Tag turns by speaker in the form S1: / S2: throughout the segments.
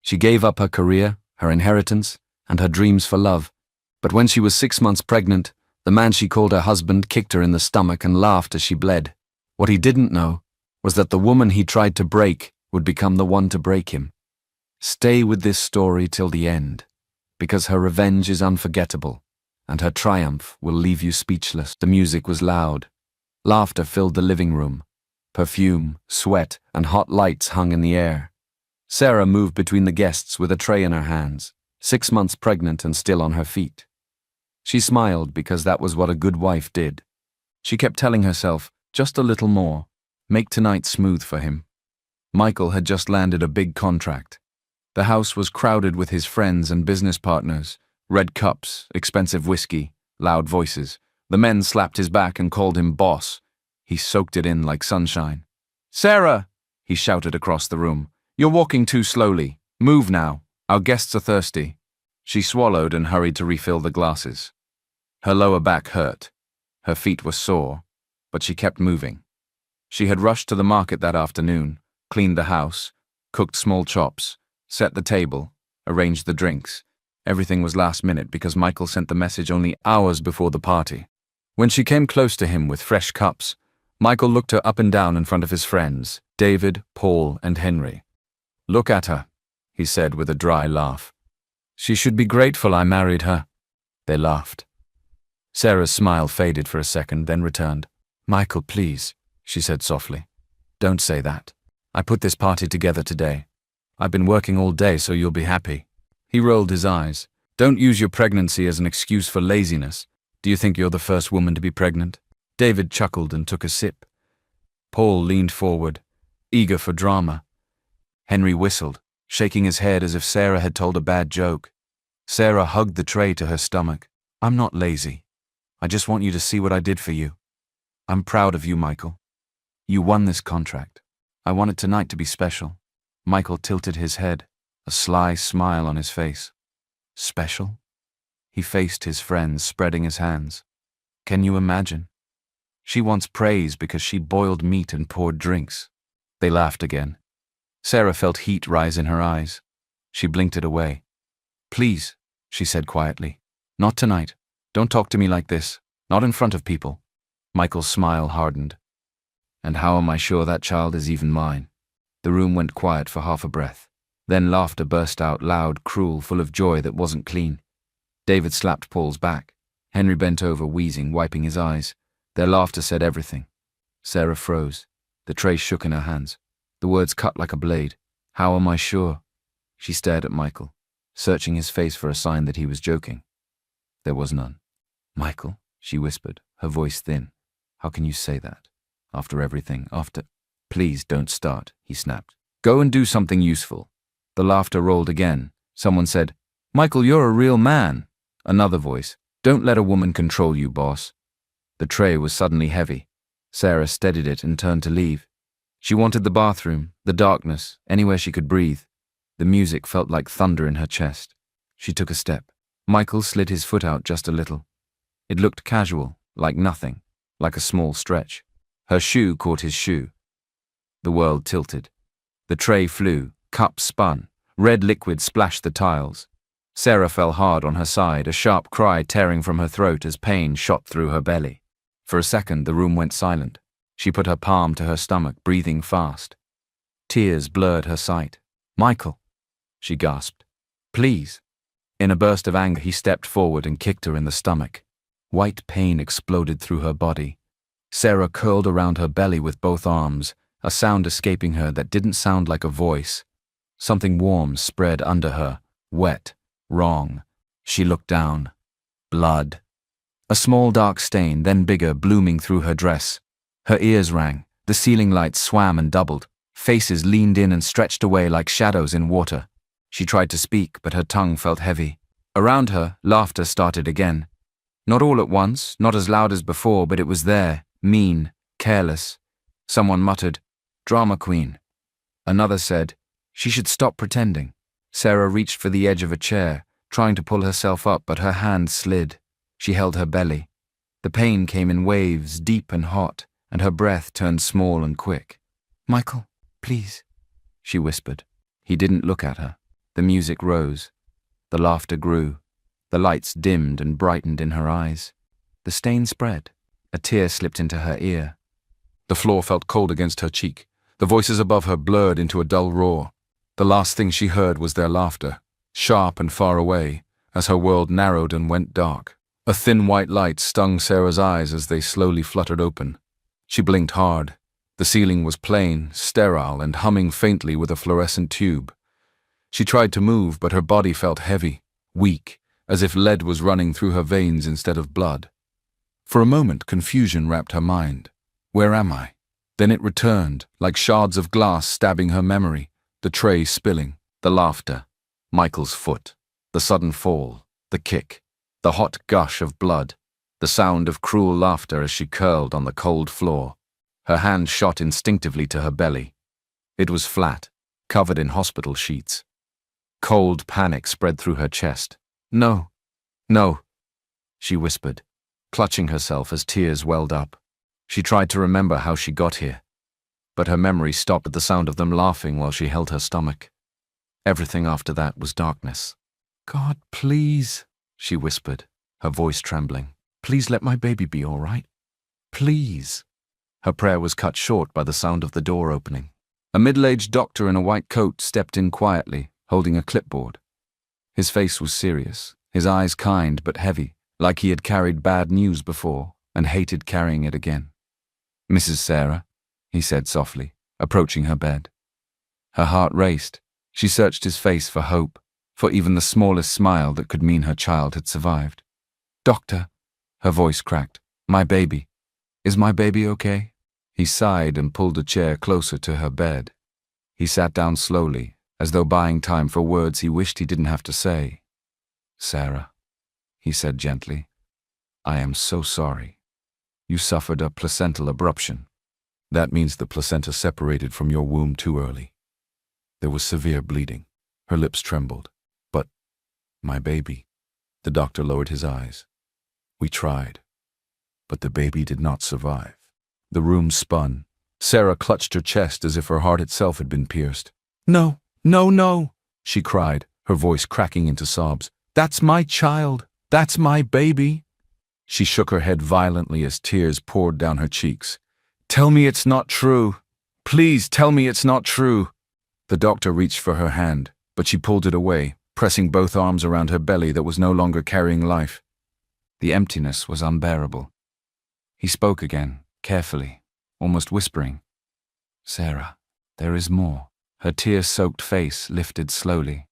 S1: She gave up her career, her inheritance, and her dreams for love. But when she was 6 months pregnant, the man she called her husband kicked her in the stomach and laughed as she bled. What he didn't know was that the woman he tried to break would become the one to break him. Stay with this story till the end, because her revenge is unforgettable, and her triumph will leave you speechless. The music was loud. Laughter filled the living room. Perfume, sweat, and hot lights hung in the air. Sarah moved between the guests with a tray in her hands, 6 months pregnant and still on her feet. She smiled because that was what a good wife did. She kept telling herself, just a little more, make tonight smooth for him. Michael had just landed a big contract. The house was crowded with his friends and business partners, red cups, expensive whiskey, loud voices. The men slapped his back and called him boss. He soaked it in like sunshine. "Sarah!" he shouted across the room. "You're walking too slowly. Move now. Our guests are thirsty." She swallowed and hurried to refill the glasses. Her lower back hurt. Her feet were sore, but she kept moving. She had rushed to the market that afternoon, cleaned the house, cooked small chops, set the table, arranged the drinks. Everything was last minute because Michael sent the message only hours before the party. When she came close to him with fresh cups, Michael looked her up and down in front of his friends, David, Paul, and Henry. "Look at her," he said with a dry laugh. "She should be grateful I married her." They laughed. Sarah's smile faded for a second, then returned. "Michael, please," she said softly. "Don't say that. I put this party together today. I've been working all day, so you'll be happy." He rolled his eyes. "Don't use your pregnancy as an excuse for laziness. Do you think you're the first woman to be pregnant?" David chuckled and took a sip. Paul leaned forward, eager for drama. Henry whistled, shaking his head as if Sarah had told a bad joke. Sarah hugged the tray to her stomach. "I'm not lazy. I just want you to see what I did for you. I'm proud of you, Michael. You won this contract. I want it tonight to be special." Michael tilted his head, a sly smile on his face. "Special?" He faced his friends, spreading his hands. "Can you imagine? She wants praise because she boiled meat and poured drinks." They laughed again. Sarah felt heat rise in her eyes. She blinked it away. "Please," she said quietly. "Not tonight. Don't talk to me like this. Not in front of people." Michael's smile hardened. "And how am I sure that child is even mine?" The room went quiet for half a breath. Then laughter burst out, loud, cruel, full of joy that wasn't clean. David slapped Paul's back. Henry bent over, wheezing, wiping his eyes. Their laughter said everything. Sarah froze. The tray shook in her hands. The words cut like a blade. "How am I sure?" She stared at Michael, searching his face for a sign that he was joking. There was none. "Michael," she whispered, her voice thin. "How can you say that? After everything, after—" "Please don't start," he snapped. "Go and do something useful." The laughter rolled again. Someone said, "Michael, you're a real man." Another voice, "Don't let a woman control you, boss." The tray was suddenly heavy. Sarah steadied it and turned to leave. She wanted the bathroom, the darkness, anywhere she could breathe. The music felt like thunder in her chest. She took a step. Michael slid his foot out just a little. It looked casual, like nothing, like a small stretch. Her shoe caught his shoe. The world tilted. The tray flew, cups spun, red liquid splashed the tiles. Sarah fell hard on her side, a sharp cry tearing from her throat as pain shot through her belly. For a second, the room went silent. She put her palm to her stomach, breathing fast. Tears blurred her sight. "Michael," she gasped. "Please." In a burst of anger, he stepped forward and kicked her in the stomach. White pain exploded through her body. Sarah curled around her belly with both arms, a sound escaping her that didn't sound like a voice. Something warm spread under her, wet, wrong. She looked down. Blood. A small dark stain, then bigger, blooming through her dress. Her ears rang. The ceiling lights swam and doubled. Faces leaned in and stretched away like shadows in water. She tried to speak, but her tongue felt heavy. Around her, laughter started again. Not all at once, not as loud as before, but it was there, mean, careless. Someone muttered, "Drama queen." Another said, "She should stop pretending." Sarah reached for the edge of a chair, trying to pull herself up, but her hand slid. She held her belly. The pain came in waves, deep and hot, and her breath turned small and quick. "Michael, please," she whispered. He didn't look at her. The music rose. The laughter grew. The lights dimmed and brightened in her eyes. The stain spread. A tear slipped into her ear. The floor felt cold against her cheek. The voices above her blurred into a dull roar. The last thing she heard was their laughter, sharp and far away, as her world narrowed and went dark. A thin white light stung Sarah's eyes as they slowly fluttered open. She blinked hard. The ceiling was plain, sterile, and humming faintly with a fluorescent tube. She tried to move, but her body felt heavy, weak, as if lead was running through her veins instead of blood. For a moment, confusion wrapped her mind. Where am I? Then it returned, like shards of glass stabbing her memory, the tray spilling, the laughter, Michael's foot, the sudden fall, the kick, the hot gush of blood, the sound of cruel laughter as she curled on the cold floor. Her hand shot instinctively to her belly. It was flat, covered in hospital sheets. Cold panic spread through her chest. No, no, she whispered, clutching herself as tears welled up. She tried to remember how she got here, but her memory stopped at the sound of them laughing while she held her stomach. Everything after that was darkness. God, please, she whispered, her voice trembling. Please let my baby be all right. Please. Her prayer was cut short by the sound of the door opening. A middle-aged doctor in a white coat stepped in quietly, holding a clipboard. His face was serious, his eyes kind but heavy, like he had carried bad news before and hated carrying it again. Mrs. Sarah, he said softly, approaching her bed. Her heart raced. She searched his face for hope, for even the smallest smile that could mean her child had survived. Doctor, her voice cracked. My baby. Is my baby okay? He sighed and pulled a chair closer to her bed. He sat down slowly, as though buying time for words he wished he didn't have to say. Sarah, he said gently, I am so sorry. You suffered a placental abruption. That means the placenta separated from your womb too early. There was severe bleeding. Her lips trembled. But, my baby, the doctor lowered his eyes. We tried, but the baby did not survive. The room spun. Sarah clutched her chest as if her heart itself had been pierced. No, no, no, she cried, her voice cracking into sobs. That's my child. That's my baby. She shook her head violently as tears poured down her cheeks. Tell me it's not true. Please tell me it's not true. The doctor reached for her hand, but she pulled it away, pressing both arms around her belly that was no longer carrying life. The emptiness was unbearable. He spoke again, carefully, almost whispering. Sarah, there is more. Her tear-soaked face lifted slowly.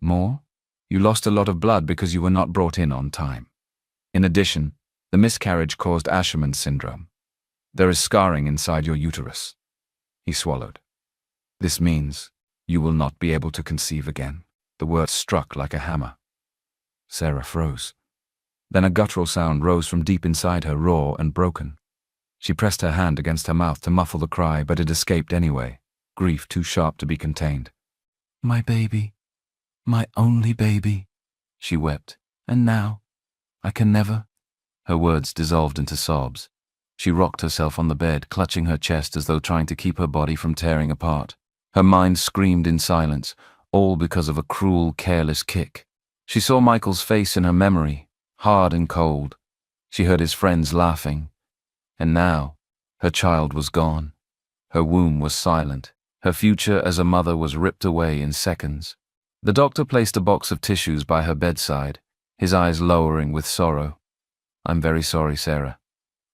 S1: More? You lost a lot of blood because you were not brought in on time. In addition, the miscarriage caused Asherman syndrome. There is scarring inside your uterus. He swallowed. This means you will not be able to conceive again. The word struck like a hammer. Sarah froze. Then a guttural sound rose from deep inside her, raw and broken. She pressed her hand against her mouth to muffle the cry, but it escaped anyway, grief too sharp to be contained. My baby, my only baby, she wept. And now, I can never. Her words dissolved into sobs. She rocked herself on the bed, clutching her chest as though trying to keep her body from tearing apart. Her mind screamed in silence, all because of a cruel, careless kick. She saw Michael's face in her memory, hard and cold. She heard his friends laughing. And now, her child was gone. Her womb was silent. Her future as a mother was ripped away in seconds. The doctor placed a box of tissues by her bedside, his eyes lowering with sorrow. I'm very sorry, Sarah.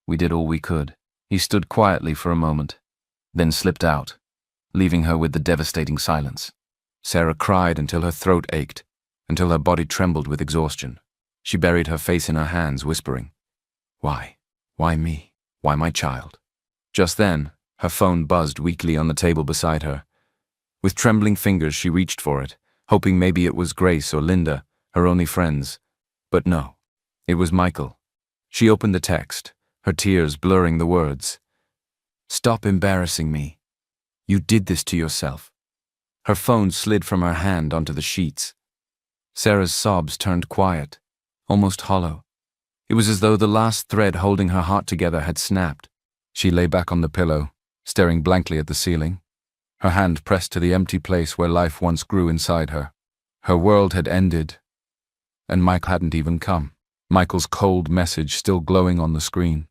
S1: We did all we could. He stood quietly for a moment, then slipped out, leaving her with the devastating silence. Sarah cried until her throat ached, until her body trembled with exhaustion. She buried her face in her hands, whispering, Why? Why me? Why my child? Just then, her phone buzzed weakly on the table beside her. With trembling fingers, she reached for it, hoping maybe it was Grace or Linda, her only friends. But no, it was Michael. She opened the text, her tears blurring the words. Stop embarrassing me. You did this to yourself. Her phone slid from her hand onto the sheets. Sarah's sobs turned quiet, almost hollow. It was as though the last thread holding her heart together had snapped. She lay back on the pillow, staring blankly at the ceiling.
S2: her hand pressed to the empty place where life once grew inside her. Her world had ended, and Mike hadn't even come. Michael's cold message still glowing on the screen.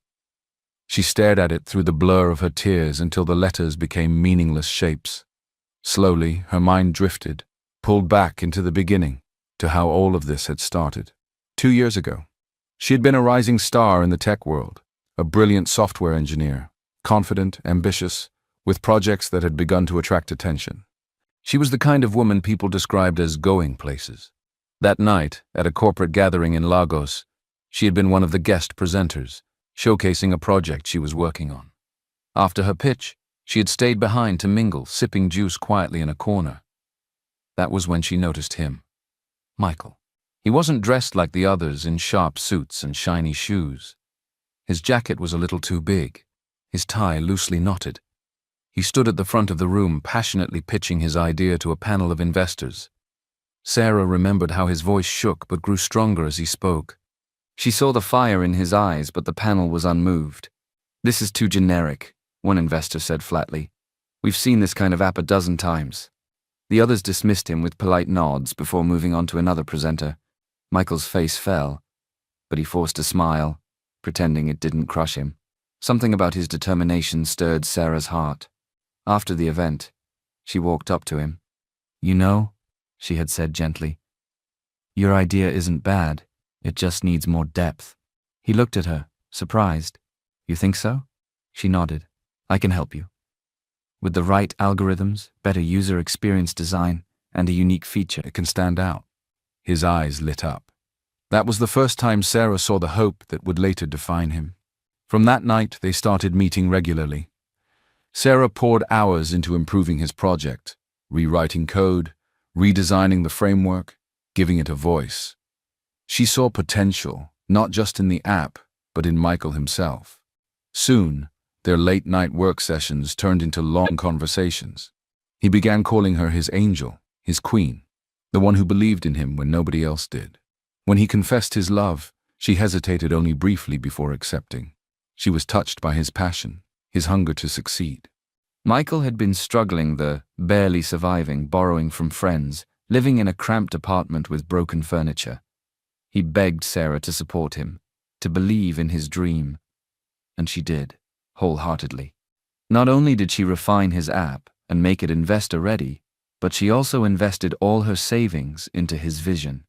S2: She stared at it through the blur of her tears until the letters became meaningless shapes. Slowly, her mind drifted, pulled back into the beginning, to how all of this had started. 2 years ago, she had been a rising star in the tech world, a brilliant software engineer, confident, ambitious, with projects that had begun to attract attention. She was the kind of woman people described as going places. That night, at a corporate gathering in Lagos, she had been one of the guest presenters, showcasing a project she was working on. After her pitch, she had stayed behind to mingle, sipping juice quietly in a corner. That was when she noticed him, Michael. He wasn't dressed like the others in sharp suits and shiny shoes. His jacket was a little too big, his tie loosely knotted. He stood at the front of the room, passionately pitching his idea to a panel of investors. Sarah remembered how his voice shook but grew stronger as he spoke. She saw the fire in his eyes, but the panel was unmoved. "This is too generic," one investor said flatly. "We've seen this kind of app a dozen times." The others dismissed him with polite nods before moving on to another presenter. Michael's face fell, but he forced a smile, pretending it didn't crush him. Something about his determination stirred Sarah's heart. After the event, she walked up to him. "You know," she had said gently, "your idea isn't bad. It just needs more depth." He looked at her, surprised. "You think so?" She nodded. "I can help you. With the right algorithms, better user experience design, and a unique feature, it can stand out." His eyes lit up. That was the first time Sarah saw the hope that would later define him. From that night, they started meeting regularly. Sarah poured hours into improving his project, rewriting code, redesigning the framework, giving it a voice. She saw potential, not just in the app, but in Michael himself. Soon, their late-night work sessions turned into long conversations. He began calling her his angel, his queen, the one who believed in him when nobody else did. When he confessed his love, she hesitated only briefly before accepting. She was touched by his passion, his hunger to succeed. Michael had been struggling, barely surviving, borrowing from friends, living in a cramped apartment with broken furniture. He begged Sarah to support him, to believe in his dream. And she did, wholeheartedly. Not only did she refine his app and make it investor-ready, but she also invested all her savings into his vision.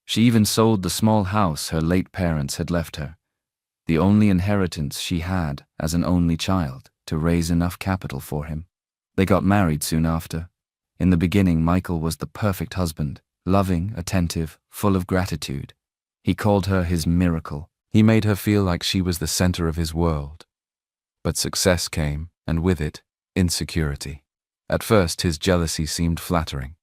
S2: She even sold the small house her late parents had left her, the only inheritance she had as an only child, to raise enough capital for him. They got married soon after. In the beginning, Michael was the perfect husband, loving, attentive, full of gratitude. He called her his miracle. He made her feel like she was the center of his world. But success came, and with it, insecurity. At first, his jealousy seemed flattering.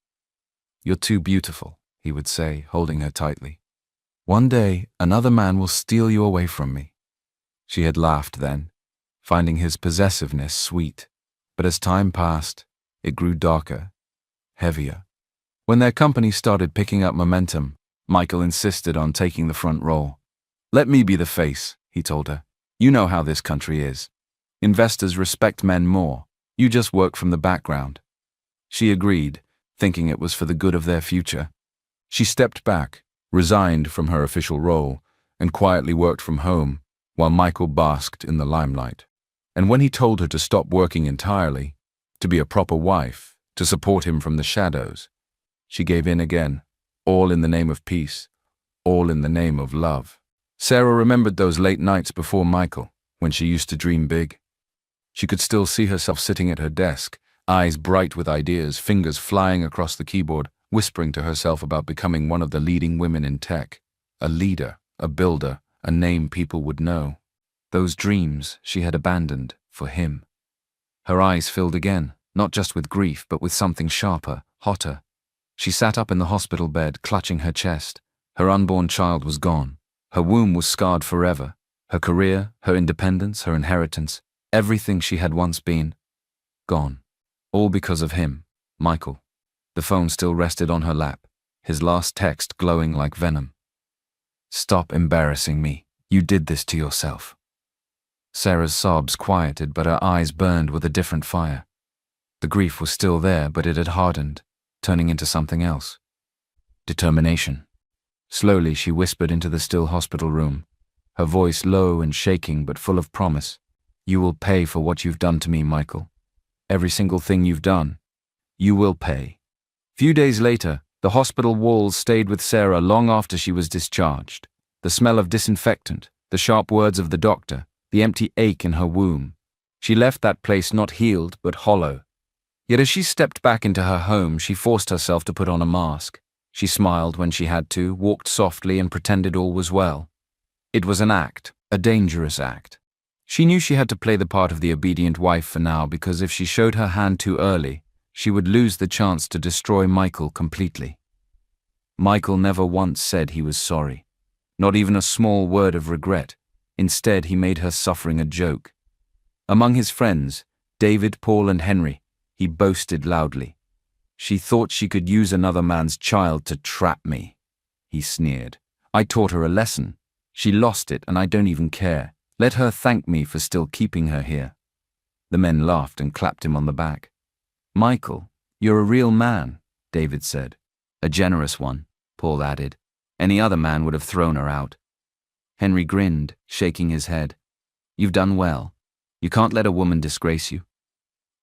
S2: "You're too beautiful," he would say, holding her tightly. "One day, another man will steal you away from me." She had laughed then, finding his possessiveness sweet. But as time passed, it grew darker, heavier. When their company started picking up momentum, Michael insisted on taking the front role. "Let me be the face," he told her. "You know how this country is. Investors respect men more. You just work from the background." She agreed, thinking it was for the good of their future. She stepped back, resigned from her official role, and quietly worked from home, while Michael basked in the limelight. And when he told her to stop working entirely, to be a proper wife, to support him from the shadows, she gave in again, all in the name of peace, all in the name of love. Sarah remembered those late nights before Michael, when she used to dream big. She could still see herself sitting at her desk, eyes bright with ideas, fingers flying across the keyboard, whispering to herself about becoming one of the leading women in tech, a leader, a builder, a name people would know. Those dreams she had abandoned for him. Her eyes filled again, not just with grief, but with something sharper, hotter. She sat up in the hospital bed, clutching her chest. Her unborn child was gone. Her womb was scarred forever. Her career, her independence, her inheritance, everything she had once been, gone. All because of him, Michael. The phone still rested on her lap, his last text glowing like venom. "Stop embarrassing me. You did this to yourself." Sarah's sobs quieted, but her eyes burned with a different fire. The grief was still there, but it had hardened, turning into something else. Determination. Slowly she whispered into the still hospital room, her voice low and shaking but full of promise. You will pay for what you've done to me, Michael. Every single thing you've done. You will pay. Few days later, the hospital walls stayed with Sarah long after she was discharged. The smell of disinfectant, the sharp words of the doctor, the empty ache in her womb. She left that place not healed but hollow. Yet as she stepped back into her home, she forced herself to put on a mask. She smiled when she had to, walked softly and pretended all was well. It was an act, a dangerous act. She knew she had to play the part of the obedient wife for now, because if she showed her hand too early, she would lose the chance to destroy Michael completely. Michael never once said he was sorry. Not even a small word of regret. Instead, he made her suffering a joke. Among his friends, David, Paul, and Henry, he boasted loudly. She thought she could use another man's child to trap me, he sneered. I taught her a lesson. She lost it, and I don't even care. Let her thank me for still keeping her here. The men laughed and clapped him on the back. Michael, you're a real man, David said. A generous one, Paul added. Any other man would have thrown her out. Henry grinned, shaking his head. You've done well. You can't let a woman disgrace you.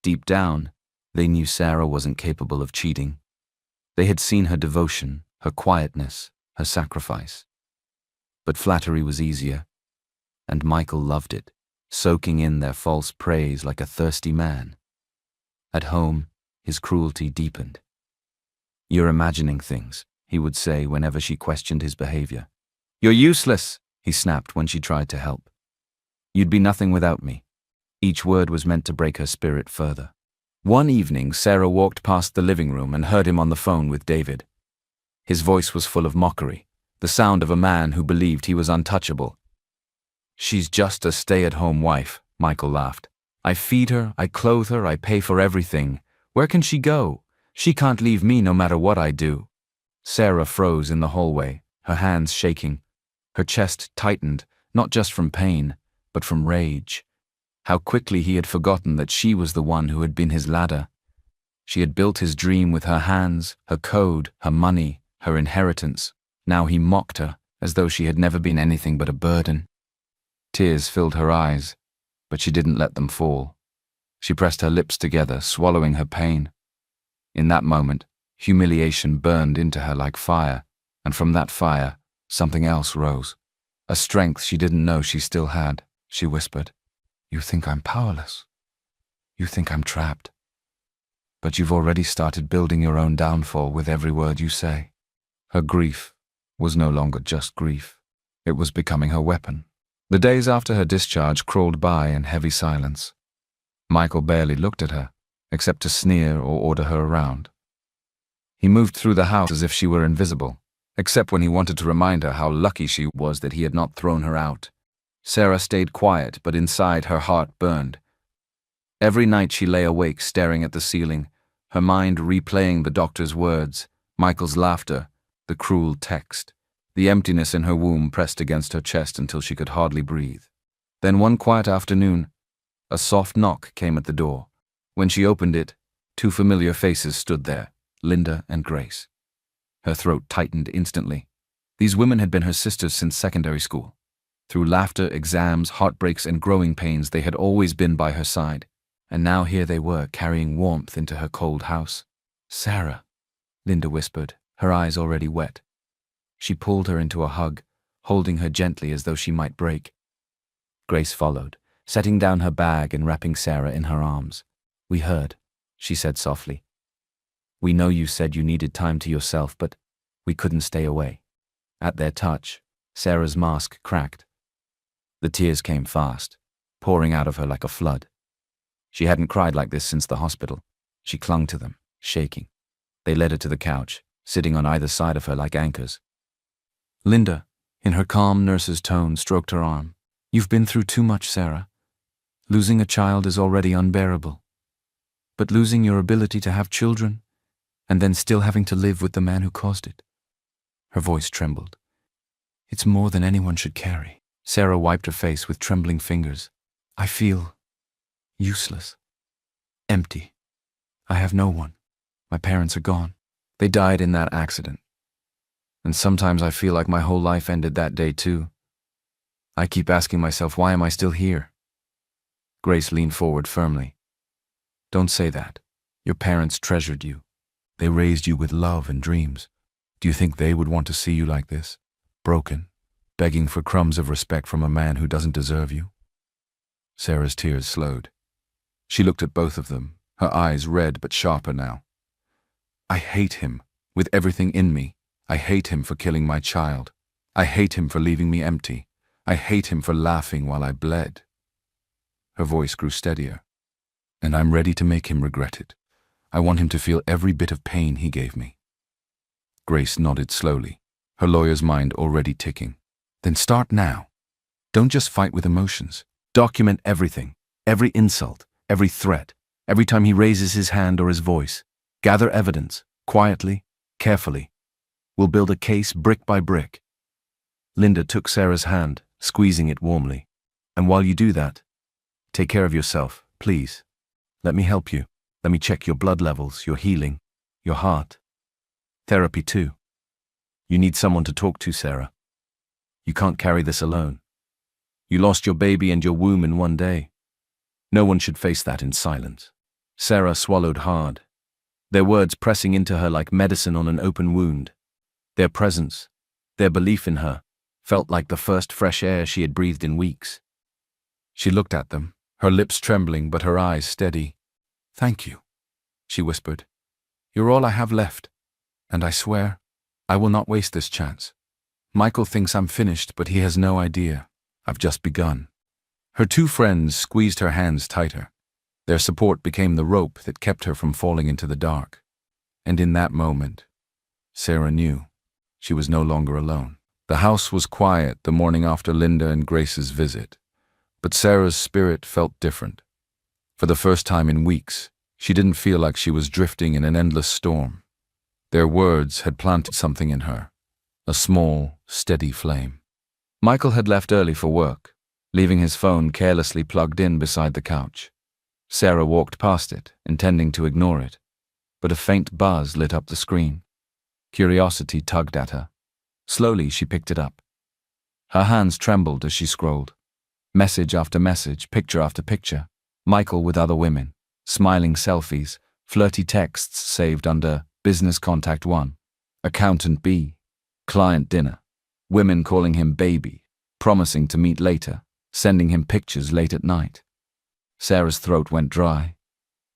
S2: Deep down, they knew Sarah wasn't capable of cheating. They had seen her devotion, her quietness, her sacrifice. But flattery was easier, and Michael loved it, soaking in their false praise like a thirsty man. At home, his cruelty deepened. You're imagining things, he would say whenever she questioned his behavior. You're useless, he snapped when she tried to help. You'd be nothing without me. Each word was meant to break her spirit further. One evening, Sarah walked past the living room and heard him on the phone with David. His voice was full of mockery, the sound of a man who believed he was untouchable. She's just a stay-at-home wife, Michael laughed. I feed her, I clothe her, I pay for everything. Where can she go? She can't leave me no matter what I do. Sarah froze in the hallway, her hands shaking. Her chest tightened, not just from pain, but from rage. How quickly he had forgotten that she was the one who had been his ladder. She had built his dream with her hands, her code, her money, her inheritance. Now he mocked her, as though she had never been anything but a burden. Tears filled her eyes, but she didn't let them fall. She pressed her lips together, swallowing her pain. In that moment, humiliation burned into her like fire, and from that fire, something else rose. A strength she didn't know she still had. She whispered, You think I'm powerless. You think I'm trapped. But you've already started building your own downfall with every word you say. Her grief was no longer just grief. It was becoming her weapon. The days after her discharge crawled by in heavy silence. Michael barely looked at her, except to sneer or order her around. He moved through the house as if she were invisible, except when he wanted to remind her how lucky she was that he had not thrown her out. Sarah stayed quiet, but inside her heart burned. Every night she lay awake staring at the ceiling, her mind replaying the doctor's words, Michael's laughter, the cruel text. The emptiness in her womb pressed against her chest until she could hardly breathe. Then one quiet afternoon, a soft knock came at the door. When she opened it, two familiar faces stood there, Linda and Grace. Her throat tightened instantly. These women had been her sisters since secondary school. Through laughter, exams, heartbreaks, and growing pains, they had always been by her side. And now here they were, carrying warmth into her cold house. Sarah, Linda whispered, her eyes already wet. She pulled her into a hug, holding her gently as though she might break. Grace followed, setting down her bag and wrapping Sarah in her arms. We heard, she said softly. We know you said you needed time to yourself, but we couldn't stay away. At their touch, Sarah's mask cracked. The tears came fast, pouring out of her like a flood. She hadn't cried like this since the hospital. She clung to them, shaking. They led her to the couch, sitting on either side of her like anchors. Linda, in her calm nurse's tone, stroked her arm. You've been through too much, Sarah. Losing a child is already unbearable. But losing your ability to have children, and then still having to live with the man who caused it. Her voice trembled. It's more than anyone should carry. Sarah wiped her face with trembling fingers. I feel useless, empty.
S1: I have no one. My parents are gone. They died in that accident. And sometimes I feel like my whole life ended that day too. I keep asking myself, why am I still here? Grace leaned forward firmly. Don't say that. Your parents treasured you. They raised you with love and dreams. Do you think they would want to see you like this? Broken, begging for crumbs of respect from a man who doesn't deserve you? Sarah's tears slowed. She looked at both of them, her eyes red but sharper now. I hate him, with everything in me. I hate him for killing my child. I hate him for leaving me empty. I hate him for laughing while I bled. Her voice grew steadier. And I'm ready to make him regret it. I want him to feel every bit of pain he gave me. Grace nodded slowly, her lawyer's mind already ticking. Then start now. Don't just fight with emotions. Document everything, every insult, every threat, every time he raises his hand or his voice. Gather evidence, quietly, carefully. We'll build a case brick by brick. Linda took Sarah's hand, squeezing it warmly. And while you do that, take care of yourself, please. Let me help you. Let me check your blood levels, your healing, your heart. Therapy too. You need someone to talk to, Sarah. You can't carry this alone. You lost your baby and your womb in one day. No one should face that in silence. Sarah swallowed hard, their words pressing into her like medicine on an open wound. Their presence, their belief in her, felt like the first fresh air she had breathed in weeks. She looked at them, her lips trembling but her eyes steady. Thank you, she whispered. You're all I have left, and I swear, I will not waste this chance. Michael thinks I'm finished, but he has no idea. I've just begun. Her two friends squeezed her hands tighter. Their support became the rope that kept her from falling into the dark. And in that moment, Sarah knew she was no longer alone. The house was quiet the morning after Linda and Grace's visit, but Sarah's spirit felt different. For the first time in weeks, she didn't feel like she was drifting in an endless storm. Their words had planted something in her, a small, steady flame. Michael had left early for work, leaving his phone carelessly plugged in beside the couch. Sarah walked past it, intending to ignore it, but a faint buzz lit up the screen. Curiosity tugged at her. Slowly, she picked it up. Her hands trembled as she scrolled. Message after message, picture after picture. Michael with other women, smiling selfies, flirty texts saved under Business Contact 1, Accountant B, Client Dinner, women calling him baby, promising to meet later, sending him pictures late at night. Sarah's throat went dry.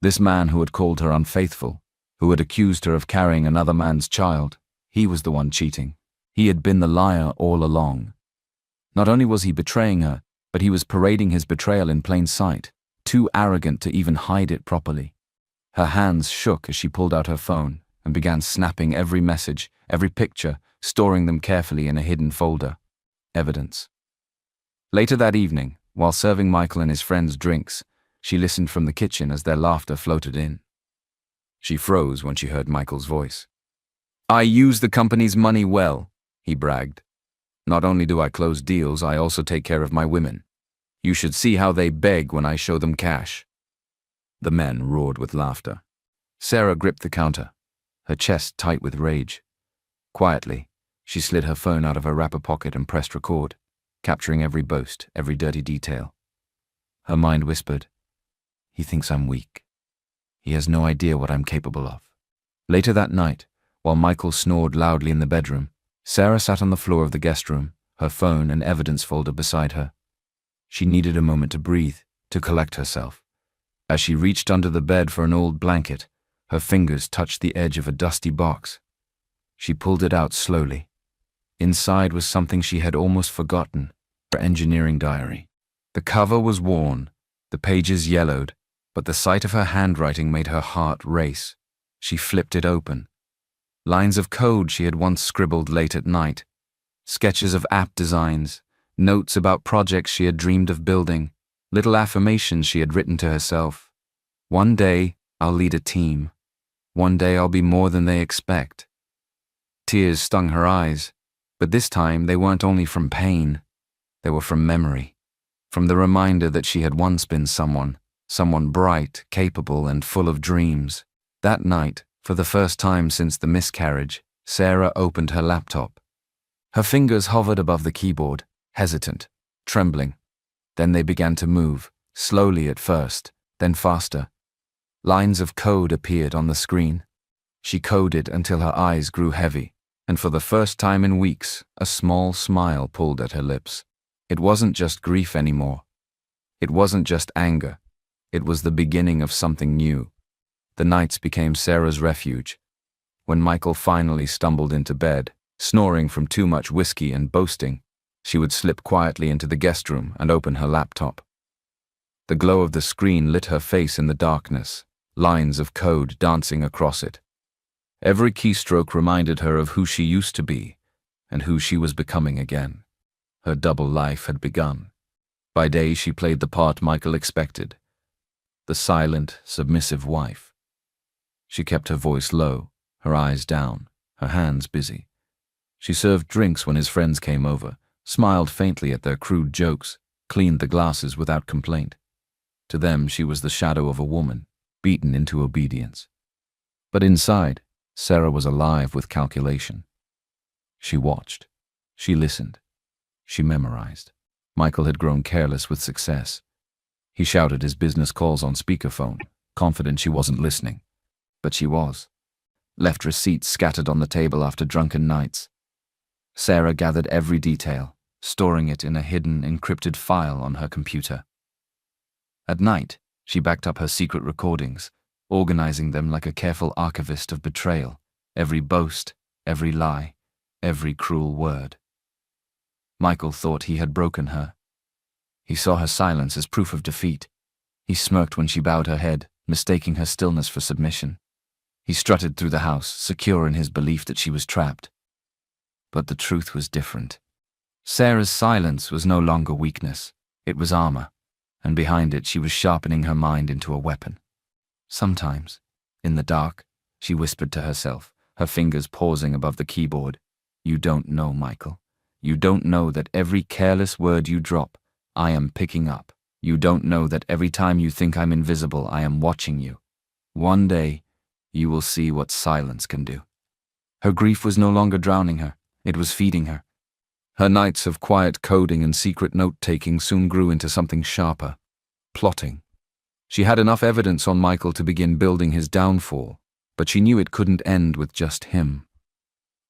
S1: This man who had called her unfaithful, who had accused her of carrying another man's child, he was the one cheating. He had been the liar all along. Not only was he betraying her, but he was parading his betrayal in plain sight, too arrogant to even hide it properly. Her hands shook as she pulled out her phone and began snapping every message, every picture, storing them carefully in a hidden folder. Evidence. Later that evening, while serving Michael and his friends drinks, she listened from the kitchen as their laughter floated in. She froze when she heard Michael's voice. I use the company's money well, he bragged. Not only do I close deals, I also take care of my women. You should see how they beg when I show them cash. The men roared with laughter. Sarah gripped the counter, her chest tight with rage. Quietly, she slid her phone out of her wrapper pocket and pressed record, capturing every boast, every dirty detail. Her mind whispered, he thinks I'm weak. He has no idea what I'm capable of. Later that night, while Michael snored loudly in the bedroom, Sarah sat on the floor of the guest room, her phone and evidence folder beside her. She needed a moment to breathe, to collect herself. As she reached under the bed for an old blanket, her fingers touched the edge of a dusty box. She pulled it out slowly. Inside was something she had almost forgotten, her engineering diary. The cover was worn, the pages yellowed, but the sight of her handwriting made her heart race. She flipped it open. Lines of code she had once scribbled late at night, sketches of app designs, notes about projects she had dreamed of building, little affirmations she had written to herself. One day, I'll lead a team. One day I'll be more than they expect. Tears stung her eyes, but this time they weren't only from pain. They were from memory, from the reminder that she had once been someone bright, capable, and full of dreams. That night, for the first time since the miscarriage, Sarah opened her laptop. Her fingers hovered above the keyboard, hesitant, trembling. Then they began to move, slowly at first, then faster. Lines of code appeared on the screen. She coded until her eyes grew heavy, and for the first time in weeks, a small smile pulled at her lips. It wasn't just grief anymore. It wasn't just anger. It was the beginning of something new. The nights became Sarah's refuge. When Michael finally stumbled into bed, snoring from too much whiskey and boasting, she would slip quietly into the guest room and open her laptop. The glow of the screen lit her face in the darkness, lines of code dancing across it. Every keystroke reminded her of who she used to be and who she was becoming again. Her double life had begun. By day she played the part Michael expected, the silent, submissive wife. She kept her voice low, her eyes down, her hands busy. She served drinks when his friends came over, smiled faintly at their crude jokes, cleaned the glasses without complaint. To them she was the shadow of a woman, beaten into obedience. But inside, Sarah was alive with calculation. She watched. She listened. She memorized. Michael had grown careless with success. He shouted his business calls on speakerphone, confident she wasn't listening. But she was. Left receipts scattered on the table after drunken nights. Sarah gathered every detail, storing it in a hidden, encrypted file on her computer. At night, she backed up her secret recordings, organizing them like a careful archivist of betrayal, every boast, every lie, every cruel word. Michael thought he had broken her. He saw her silence as proof of defeat. He smirked when she bowed her head, mistaking her stillness for submission. He strutted through the house, secure in his belief that she was trapped. But the truth was different. Sarah's silence was no longer weakness. It was armor, and behind it she was sharpening her mind into a weapon. Sometimes, in the dark, she whispered to herself, her fingers pausing above the keyboard. You don't know, Michael. You don't know that every careless word you drop, I am picking up. You don't know that every time you think I'm invisible, I am watching you. One day, you will see what silence can do. Her grief was no longer drowning her. It was feeding her. Her nights of quiet coding and secret note-taking soon grew into something sharper. Plotting. She had enough evidence on Michael to begin building his downfall, but she knew it couldn't end with just him.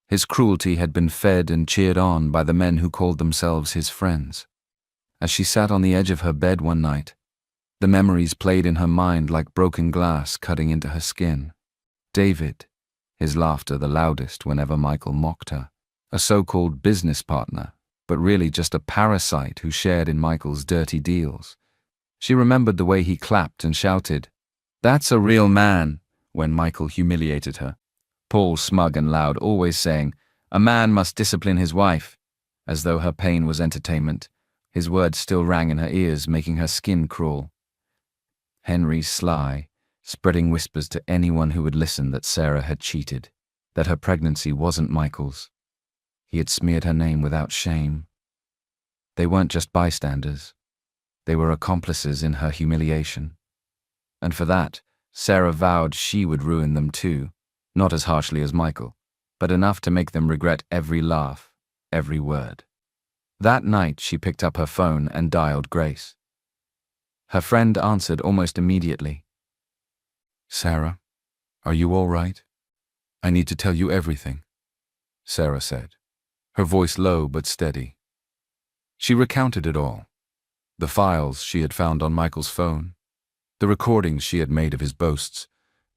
S1: His cruelty had been fed and cheered on by the men who called themselves his friends. As she sat on the edge of her bed one night, the memories played in her mind like broken glass cutting into her skin. David, his laughter the loudest whenever Michael mocked her. A so-called business partner, but really just a parasite who shared in Michael's dirty deals. She remembered the way he clapped and shouted, "That's a real man," when Michael humiliated her. Paul, smug and loud, always saying, "A man must discipline his wife," as though her pain was entertainment. His words still rang in her ears, making her skin crawl. Henry sly, spreading whispers to anyone who would listen that Sarah had cheated, that her pregnancy wasn't Michael's. He had smeared her name without shame. They weren't just bystanders. They were accomplices in her humiliation. And for that, Sarah vowed she would ruin them too, not as harshly as Michael, but enough to make them regret every laugh, every word. That night she picked up her phone and dialed Grace. Her friend answered almost immediately.
S2: "Sarah, are you all right? I need to tell you everything," Sarah said, her voice low but steady. She recounted it all. The files she had found on Michael's phone, the recordings she had made of his boasts,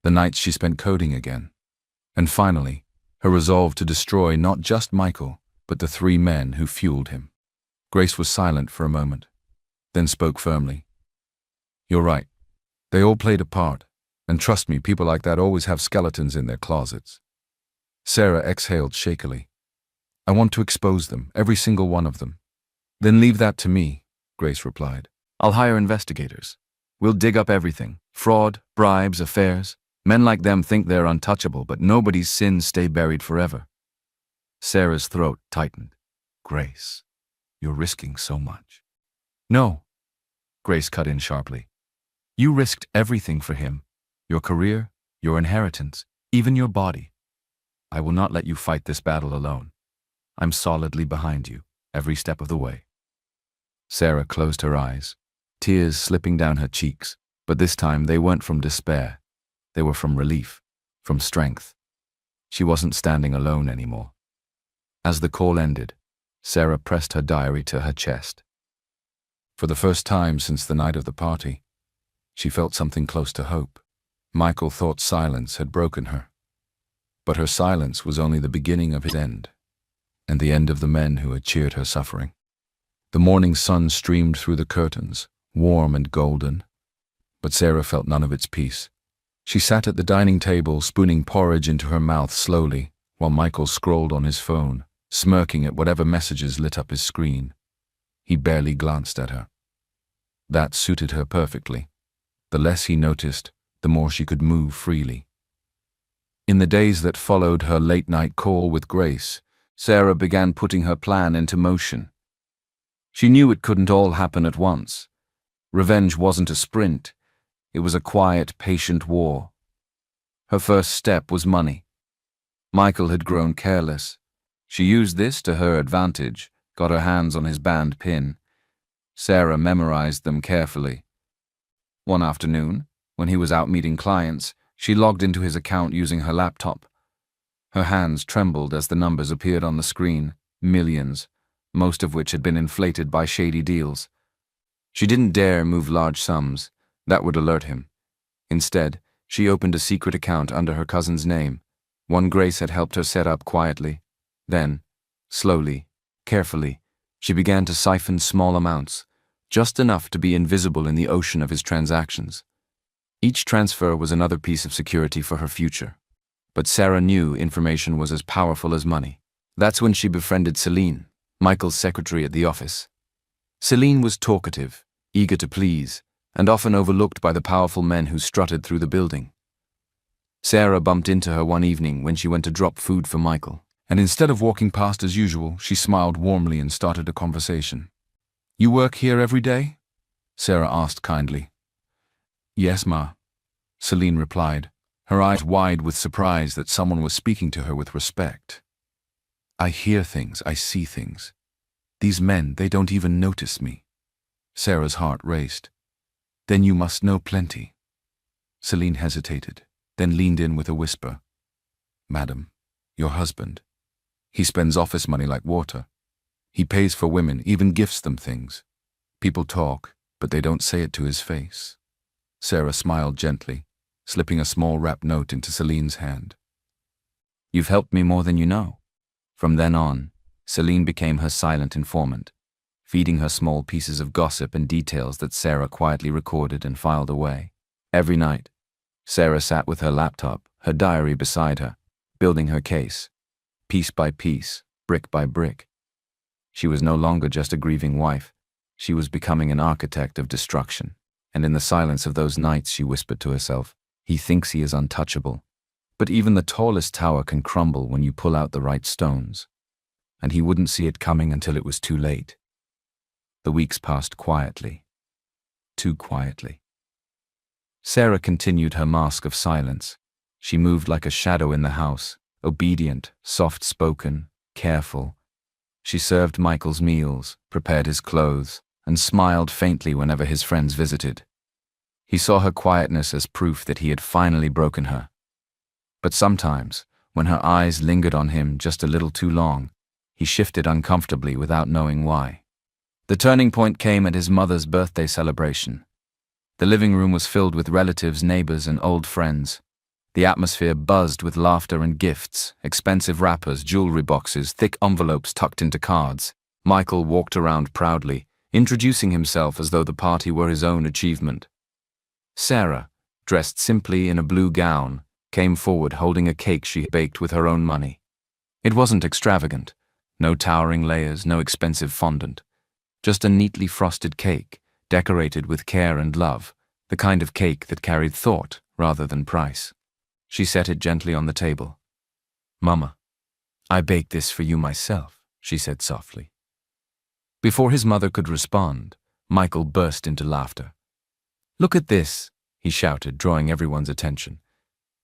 S2: the nights she spent coding again, and finally, her resolve to destroy not just Michael, but the 3 men who fueled him. Grace was silent for a moment, then spoke firmly. "You're right. They all played a part, and trust me, people like that always have skeletons in their closets." Sarah exhaled shakily. "I want to expose them, every single one of them." "Then leave that to me," Grace replied. "I'll hire investigators. We'll dig up everything. Fraud, bribes, affairs. Men like them think they're untouchable, but nobody's sins stay buried forever." Sarah's throat tightened. "Grace, you're risking so much." "No," Grace cut in sharply. "You risked everything for him. Your career, your inheritance, even your body. I will not let you fight this battle alone. I'm solidly behind you, every step of the way. Sarah closed her eyes, tears slipping down her cheeks, but this time they weren't from despair. They were from relief, from strength. She wasn't standing alone anymore. As the call ended, Sarah pressed her diary to her chest. For the first time since the night of the party, she felt something close to hope. Michael thought silence had broken her. But her silence was only the beginning of his end, and the end of the men who had cheered her suffering. The morning sun streamed through the curtains, warm and golden, but Sarah felt none of its peace. She sat at the dining table, spooning porridge into her mouth slowly, while Michael scrolled on his phone, smirking at whatever messages lit up his screen. He barely glanced at her. That suited her perfectly. The less he noticed, the more she could move freely. In the days that followed her late-night call with Grace, Sarah began putting her plan into motion. She knew it couldn't all happen at once. Revenge wasn't a sprint. It was a quiet, patient war. Her first step was money. Michael had grown careless. She used this to her advantage, got her hands on his band pin. Sarah memorized them carefully. One afternoon, when he was out meeting clients, she logged into his account using her laptop. Her hands trembled as the numbers appeared on the screen, millions, most of which had been inflated by shady deals. She didn't dare move large sums. That would alert him. Instead, she opened a secret account under her cousin's name, one Grace had helped her set up quietly. Then, slowly, carefully, she began to siphon small amounts, just enough to be invisible in the ocean of his transactions. Each transfer was another piece of security for her future. But Sarah knew information was as powerful as money. That's when she befriended Celine, Michael's secretary at the office. Celine was talkative, eager to please, and often overlooked by the powerful men who strutted through the building. Sarah bumped into her one evening when she went to drop food for Michael, and instead of walking past as usual, she smiled warmly and started a conversation. "You work here every day?" Sarah asked kindly. "Yes, ma," Celine replied, her eyes wide with surprise that someone was speaking to her with respect. "I hear things, I see things. These men, they don't even notice me." Sarah's heart raced. "Then you must know plenty." Celine hesitated, then leaned in with a whisper. "Madam, your husband. He spends office money like water. He pays for women, even gifts them things. People talk, but they don't say it to his face." Sarah smiled gently, slipping a small wrapped note into Celine's hand. "You've helped me more than you know." From then on, Celine became her silent informant, feeding her small pieces of gossip and details that Sarah quietly recorded and filed away. Every night, Sarah sat with her laptop, her diary beside her, building her case, piece by piece, brick by brick. She was no longer just a grieving wife. She was becoming an architect of destruction. And in the silence of those nights, she whispered to herself, "He thinks he is untouchable. But even the tallest tower can crumble when you pull out the right stones." And he wouldn't see it coming until it was too late. The weeks passed quietly. Too quietly. Sarah continued her mask of silence. She moved like a shadow in the house, obedient, soft-spoken, careful. She served Michael's meals, prepared his clothes, and smiled faintly whenever his friends visited. He saw her quietness as proof that he had finally broken her. But sometimes, when her eyes lingered on him just a little too long, he shifted uncomfortably without knowing why. The turning point came at his mother's birthday celebration. The living room was filled with relatives, neighbors, and old friends. The atmosphere buzzed with laughter and gifts, expensive wrappers, jewelry boxes, thick envelopes tucked into cards. Michael walked around proudly, introducing himself as though the party were his own achievement. Sarah, dressed simply in a blue gown, came forward holding a cake she had baked with her own money. It wasn't extravagant. No towering layers, no expensive fondant. Just a neatly frosted cake, decorated with care and love, the kind of cake that carried thought rather than price. She set it gently on the table. "Mama, I baked this for you myself," she said softly. Before his mother could respond, Michael burst into laughter. "Look at this," he shouted, drawing everyone's attention.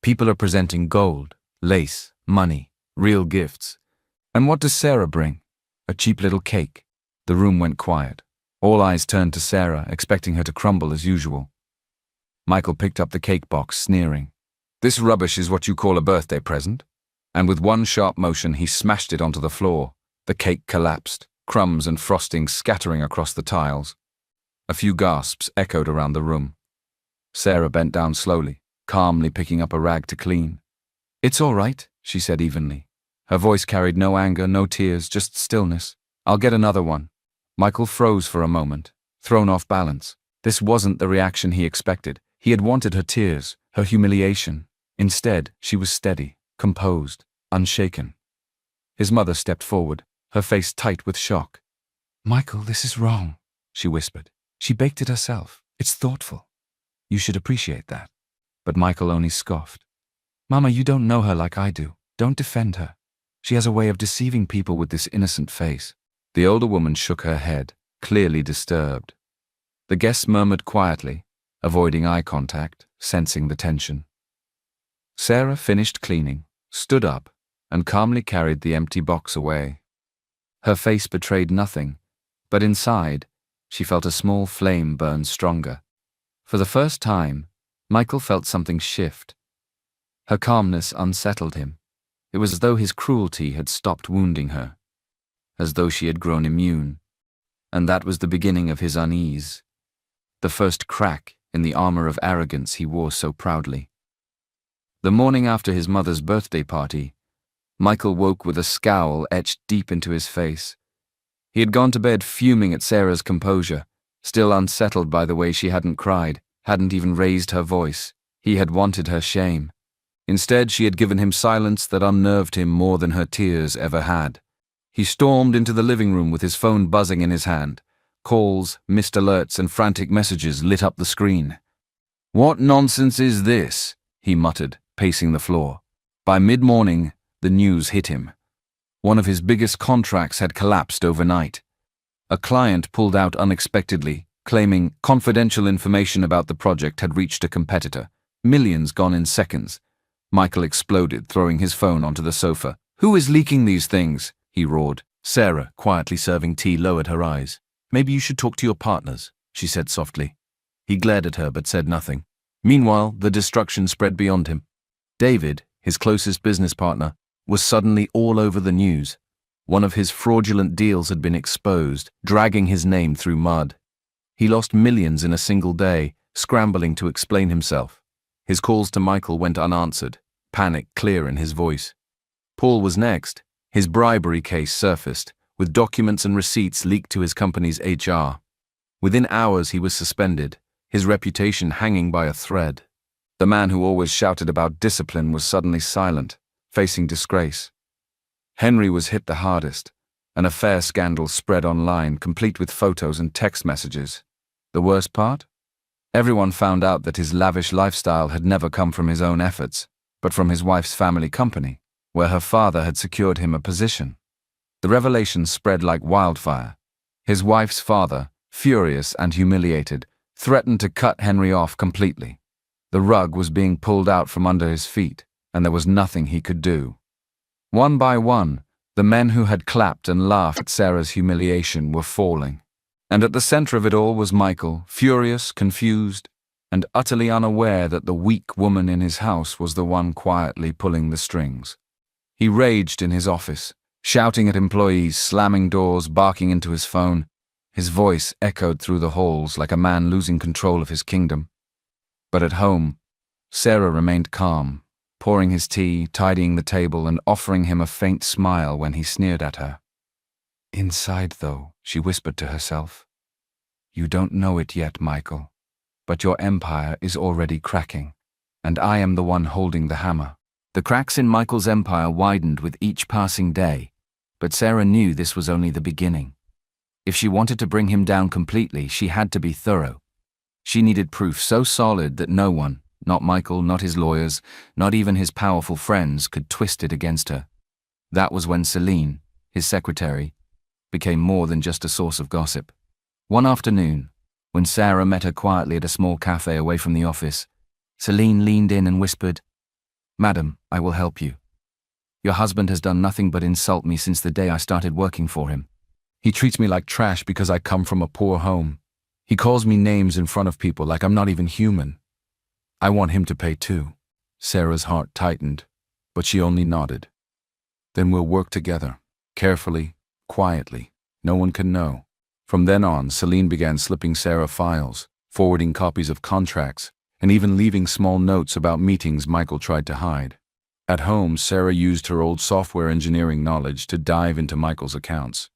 S2: People are presenting gold, lace, money, real gifts. And what does Sarah bring? A cheap little cake. The room went quiet. All eyes turned to Sarah, expecting her to crumble as usual. Michael picked up the cake box, sneering. "This rubbish is what you call a birthday present?" And with one sharp motion, he smashed it onto the floor. The cake collapsed, crumbs and frosting scattering across the tiles. A few gasps echoed around the room. Sarah bent down slowly, calmly picking up a rag to clean. "It's all right," she said evenly. Her voice carried no anger, no tears, just stillness. "I'll get another one." Michael froze for a moment, thrown off balance. This wasn't the reaction he expected. He had wanted her tears, her humiliation. Instead, she was steady, composed, unshaken. His mother stepped forward, her face tight with shock. "Michael, this is wrong," she whispered. "She baked it herself. It's thoughtful. You should appreciate that." But Michael only scoffed. "Mama, you don't know her like I do. Don't defend her. She has a way of deceiving people with this innocent face." The older woman shook her head, clearly disturbed. The guests murmured quietly, avoiding eye contact, sensing the tension. Sarah finished cleaning, stood up, and calmly carried the empty box away. Her face betrayed nothing, but inside, she felt a small flame burn stronger. For the first time, Michael felt something shift. Her calmness unsettled him. It was as though his cruelty had stopped wounding her, as though she had grown immune. And that was the beginning of his unease, the first crack in the armor of arrogance he wore so proudly. The morning after his mother's birthday party, Michael woke with a scowl etched deep into his face. He had gone to bed fuming at Sarah's composure, still unsettled by the way she hadn't cried, hadn't even raised her voice. He had wanted her shame. Instead, she had given him silence that unnerved him more than her tears ever had. He stormed into the living room with his phone buzzing in his hand. Calls, missed alerts, and frantic messages lit up the screen. "What nonsense is this?" he muttered, pacing the floor. By mid-morning, the news hit him. One of his biggest contracts had collapsed overnight. A client pulled out unexpectedly, claiming confidential information about the project had reached a competitor. Millions gone in seconds. Michael exploded, throwing his phone onto the sofa. "Who is leaking these things?" he roared. Sarah, quietly serving tea, lowered her eyes. "Maybe you should talk to your partners," she said softly. He glared at her but said nothing. Meanwhile, the destruction spread beyond him. David, his closest business partner, was suddenly all over the news. One of his fraudulent deals had been exposed, dragging his name through mud. He lost millions in a single day, scrambling to explain himself. His calls to Michael went unanswered, panic clear in his voice. Paul was next. His bribery case surfaced, with documents and receipts leaked to his company's HR. Within hours he was suspended, his reputation hanging by a thread. The man who always shouted about discipline was suddenly silent, facing disgrace. Henry was hit the hardest. An affair scandal spread online, complete with photos and text messages. The worst part? Everyone found out that his lavish lifestyle had never come from his own efforts, but from his wife's family company, where her father had secured him a position. The revelation spread like wildfire. His wife's father, furious and humiliated, threatened to cut Henry off completely. The rug was being pulled out from under his feet, and there was nothing he could do. One by one, the men who had clapped and laughed at Sarah's humiliation were falling. And at the center of it all was Michael, furious, confused, and utterly unaware that the weak woman in his house was the one quietly pulling the strings. He raged in his office, shouting at employees, slamming doors, barking into his phone. His voice echoed through the halls like a man losing control of his kingdom. But at home, Sarah remained calm, pouring his tea, tidying the table, and offering him a faint smile when he sneered at her. "Inside, though," she whispered to herself, "you don't know it yet, Michael, but your empire is already cracking, and I am the one holding the hammer." The cracks in Michael's empire widened with each passing day, but Sarah knew this was only the beginning. If she wanted to bring him down completely, she had to be thorough. She needed proof so solid that no one, not Michael, not his lawyers, not even his powerful friends, could twist it against her. That was when Celine, his secretary, became more than just a source of gossip. One afternoon, when Sarah met her quietly at a small cafe away from the office, Celine leaned in and whispered,
S1: Madam, I will help you. Your husband has done nothing but insult me since the day I started working for him. He treats me like trash because I come from a poor home. He calls me names in front of people like I'm not even human. I want him to pay too. Sarah's heart tightened, but she only nodded. Then we'll work together, carefully, quietly. No one can know. From then on, Celine began slipping Sarah files, forwarding copies of contracts, and even leaving small notes about meetings Michael tried to hide. At home, Sarah used her old software engineering knowledge to dive into Michael's accounts.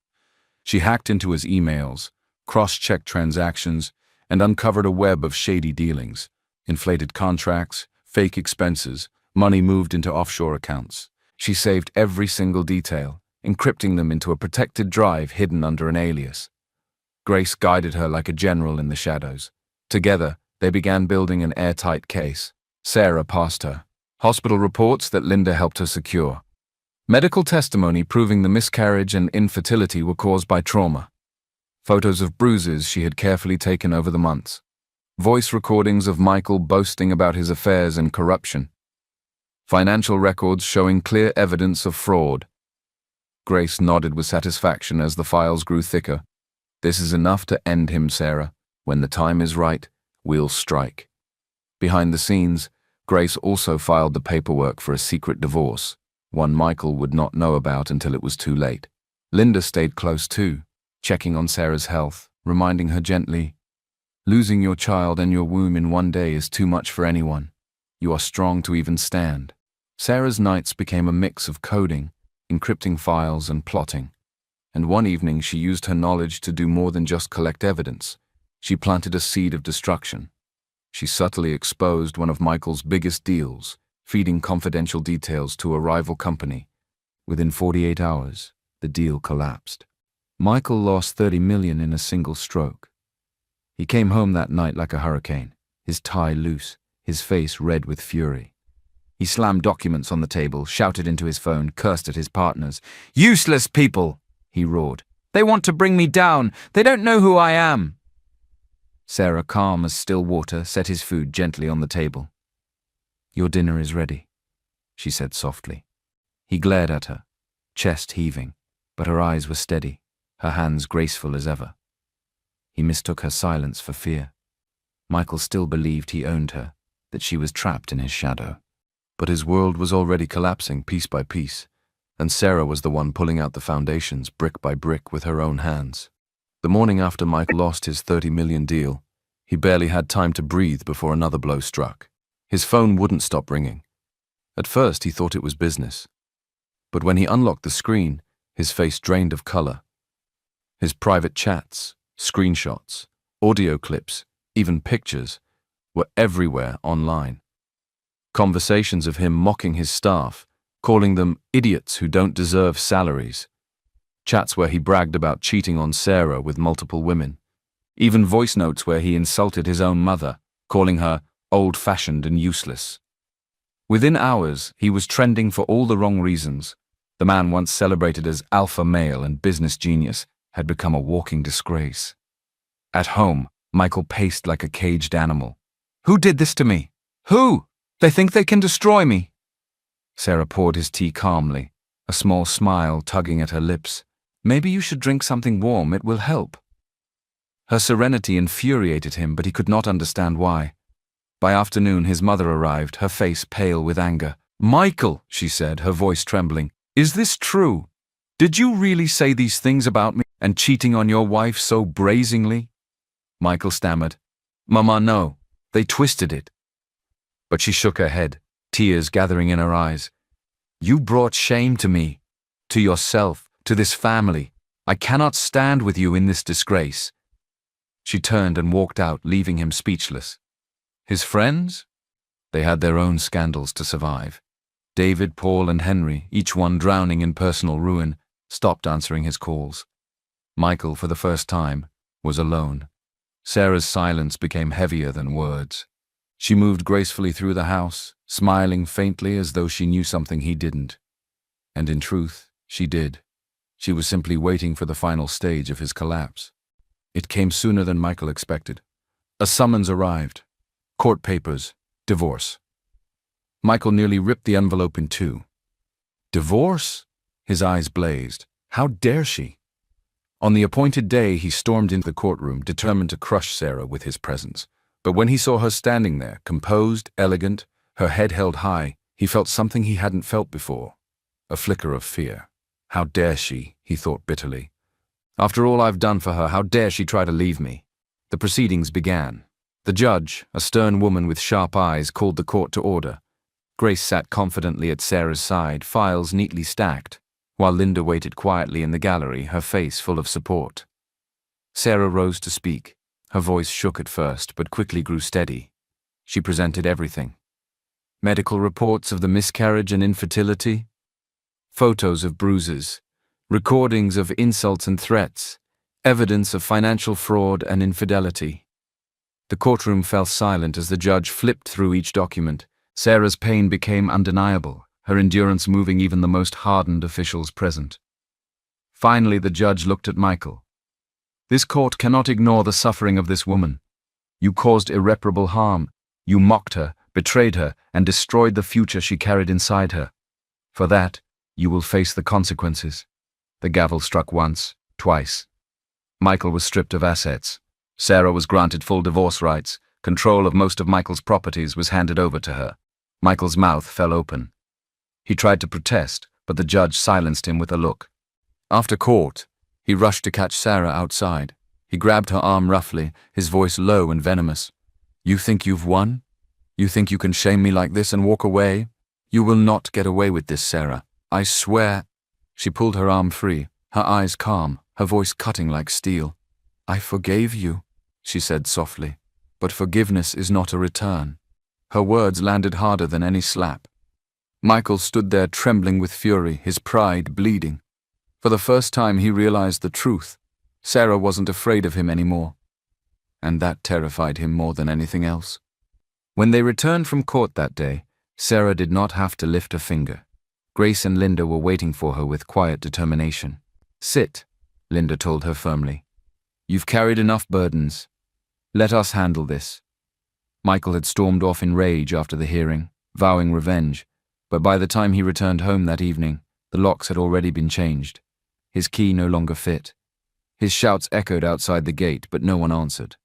S1: She hacked into his emails, cross-checked transactions, and uncovered a web of shady dealings, inflated contracts, fake expenses, money moved into offshore accounts. She saved every single detail, encrypting them into a protected drive hidden under an alias. Grace guided her like a general in the shadows. Together, they began building an airtight case. Sarah passed her. Hospital reports that Linda helped her secure. Medical testimony proving the miscarriage and infertility were caused by trauma. Photos of bruises she had carefully taken over the months. Voice recordings of Michael boasting about his affairs and corruption. Financial records showing clear evidence of fraud. Grace nodded with satisfaction as the files grew thicker. This is enough to end him, Sarah. When the time is right, we'll strike. Behind the scenes, Grace also filed the paperwork for a secret divorce, one Michael would not know about until it was too late. Linda stayed close too, checking on Sarah's health, reminding her gently, "Losing your child and your womb in one day is too much for anyone. You are strong to even stand." Sarah's nights became a mix of coding, encrypting files, and plotting. And one evening she used her knowledge to do more than just collect evidence. She planted a seed of destruction. She subtly exposed one of Michael's biggest deals, feeding confidential details to a rival company. Within 48 hours, the deal collapsed. Michael lost 30 million in a single stroke. He came home that night like a hurricane, his tie loose, his face red with fury. He slammed documents on the table, shouted into his phone, cursed at his partners. "Useless people!" he roared. "They want to bring me down. They don't know who I am." Sarah, calm as still water, set his food gently on the table. "Your dinner is ready," she said softly. He glared at her, chest heaving, but her eyes were steady, her hands graceful as ever. He mistook her silence for fear. Michael still believed he owned her, that she was trapped in his shadow. But his world was already collapsing piece by piece, and Sarah was the one pulling out the foundations brick by brick with her own hands. The morning after Michael lost his 30 million deal, he barely had time to breathe before another blow struck. His phone wouldn't stop ringing. At first he thought it was business. But when he unlocked the screen, his face drained of color. His private chats, screenshots, audio clips, even pictures, were everywhere online. Conversations of him mocking his staff, calling them idiots who don't deserve salaries. Chats where he bragged about cheating on Sarah with multiple women. Even voice notes where he insulted his own mother, calling her old-fashioned and useless. Within hours, he was trending for all the wrong reasons. The man once celebrated as alpha male and business genius had become a walking disgrace. At home, Michael paced like a caged animal. "Who did this to me? Who? They think they can destroy me." Sarah poured his tea calmly, a small smile tugging at her lips. "Maybe you should drink something warm, it will help." Her serenity infuriated him, but he could not understand why. By afternoon, his mother arrived, her face pale with anger. "Michael," she said, her voice trembling, "is this true? Did you really say these things about me and cheating on your wife so brazenly?" Michael stammered, "Mama, no, they twisted it." But she shook her head, tears gathering in her eyes. "You brought shame to me, to yourself, to this family. I cannot stand with you in this disgrace." She turned and walked out, leaving him speechless. His friends? They had their own scandals to survive. David, Paul, and Henry, each one drowning in personal ruin, stopped answering his calls. Michael, for the first time, was alone. Sarah's silence became heavier than words. She moved gracefully through the house, smiling faintly as though she knew something he didn't. And in truth, she did. She was simply waiting for the final stage of his collapse. It came sooner than Michael expected. A summons arrived. Court papers. Divorce.
S2: Michael nearly ripped the envelope in two. Divorce? His eyes blazed. How dare she? On the appointed day, he stormed into the courtroom, determined to crush Sarah with his presence. But when he saw her standing there, composed, elegant, her head held high, he felt something he hadn't felt before. A flicker of fear. How dare she, he thought bitterly. After all I've done for her, how dare she try to leave me? The proceedings began. The judge, a stern woman with sharp eyes, called the court to order. Grace sat confidently at Sarah's side, files neatly stacked, while Linda waited quietly in the gallery, her face full of support. Sarah rose to speak. Her voice shook at first, but quickly grew steady. She presented everything. Medical reports of the miscarriage and infertility, photos of bruises, recordings of insults and threats, evidence of financial fraud and infidelity. The courtroom fell silent as the judge flipped through each document. Sarah's pain became undeniable, her endurance moving even the most hardened officials present. Finally, the judge looked at Michael. This court cannot ignore the suffering of this woman. You caused irreparable harm. You mocked her, betrayed her, and destroyed the future she carried inside her. For that, you will face the consequences. The gavel struck once, twice. Michael was stripped of assets. Sarah was granted full divorce rights. Control of most of Michael's properties was handed over to her. Michael's mouth fell open. He tried to protest, but the judge silenced him with a look. After court, he rushed to catch Sarah outside. He grabbed her arm roughly, his voice low and venomous. You think you've won? You think you can shame me like this and walk away? You will not get away with this, Sarah. I swear. She pulled her arm free, her eyes calm, her voice cutting like steel. I forgave you, she said softly, but forgiveness is not a return. Her words landed harder than any slap. Michael stood there trembling with fury, his pride bleeding. For the first time he realized the truth. Sarah wasn't afraid of him anymore. And that terrified him more than anything else. When they returned from court that day, Sarah did not have to lift a finger. Grace and Linda were waiting for her with quiet determination. Sit, Linda told her firmly. You've carried enough burdens. Let us handle this. Michael had stormed off in rage after the hearing, vowing revenge, but by the time he returned home that evening, the locks had already been changed. His key no longer fit. His shouts echoed outside the gate, but no one answered.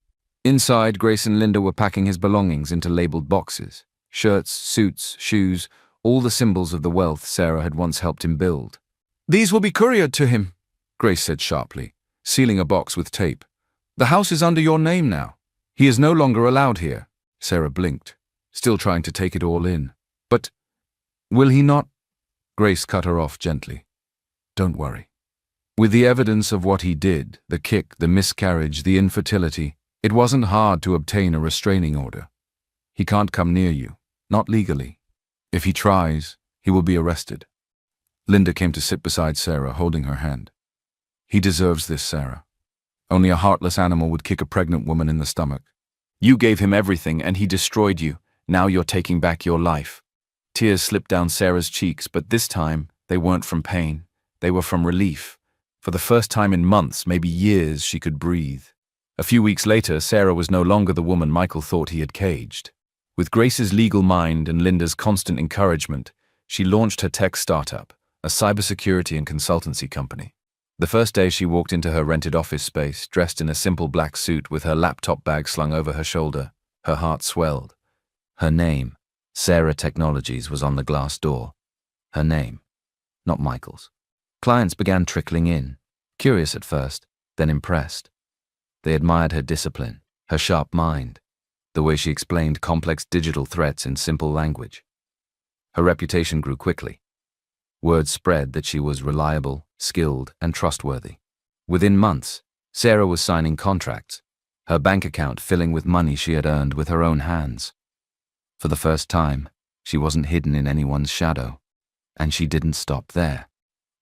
S2: Inside, Grace and Linda were packing his belongings into labeled boxes. Shirts, suits, shoes, all the symbols of the wealth Sarah had once helped him build. These will be couriered to him, Grace said sharply, sealing a box with tape. The house is under your name now. He is no longer allowed here. Sarah blinked, still trying to take it all in. But will he not? Grace cut her off gently. Don't worry. With the evidence of what he did, the kick, the miscarriage, the infertility, it wasn't hard to obtain a restraining order. He can't come near you, not legally. If he tries, he will be arrested. Linda came to sit beside Sarah, holding her hand. He deserves this, Sarah. Only a heartless animal would kick a pregnant woman in the stomach. You gave him everything and he destroyed you. Now you're taking back your life. Tears slipped down Sarah's cheeks, but this time they weren't from pain. They were from relief. For the first time in months, maybe years, she could breathe. A few weeks later, Sarah was no longer the woman Michael thought he had caged. With Grace's legal mind and Linda's constant encouragement, she launched her tech startup, a cybersecurity and consultancy company. The first day she walked into her rented office space, dressed in a simple black suit with her laptop bag slung over her shoulder, her heart swelled. Her name, Sarah Technologies, was on the glass door. Her name, not Michael's. Clients began trickling in, curious at first, then impressed. They admired her discipline, her sharp mind, the way she explained complex digital threats in simple language. Her reputation grew quickly. Word spread that she was reliable, skilled, and trustworthy. Within months, Sarah was signing contracts, her bank account filling with money she had earned with her own hands. For the first time, she wasn't hidden in anyone's shadow, and she didn't stop there.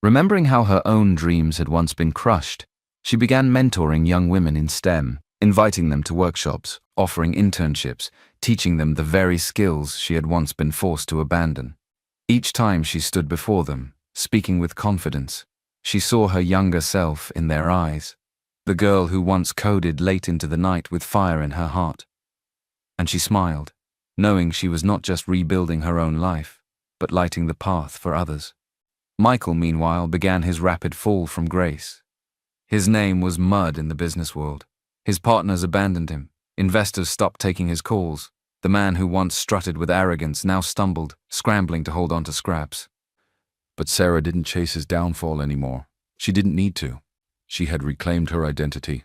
S2: Remembering how her own dreams had once been crushed, she began mentoring young women in STEM, inviting them to workshops, offering internships, teaching them the very skills she had once been forced to abandon. Each time she stood before them, speaking with confidence, she saw her younger self in their eyes, the girl who once coded late into the night with fire in her heart. And she smiled,
S1: knowing she was not just rebuilding her own life, but lighting the path for others. Michael, meanwhile, began his rapid fall from grace. His name was mud in the business world. His partners abandoned him. Investors stopped taking his calls. The man who once strutted with arrogance now stumbled, scrambling to hold on to scraps.
S2: But Sarah didn't chase his downfall anymore. She didn't need to. She had reclaimed her identity.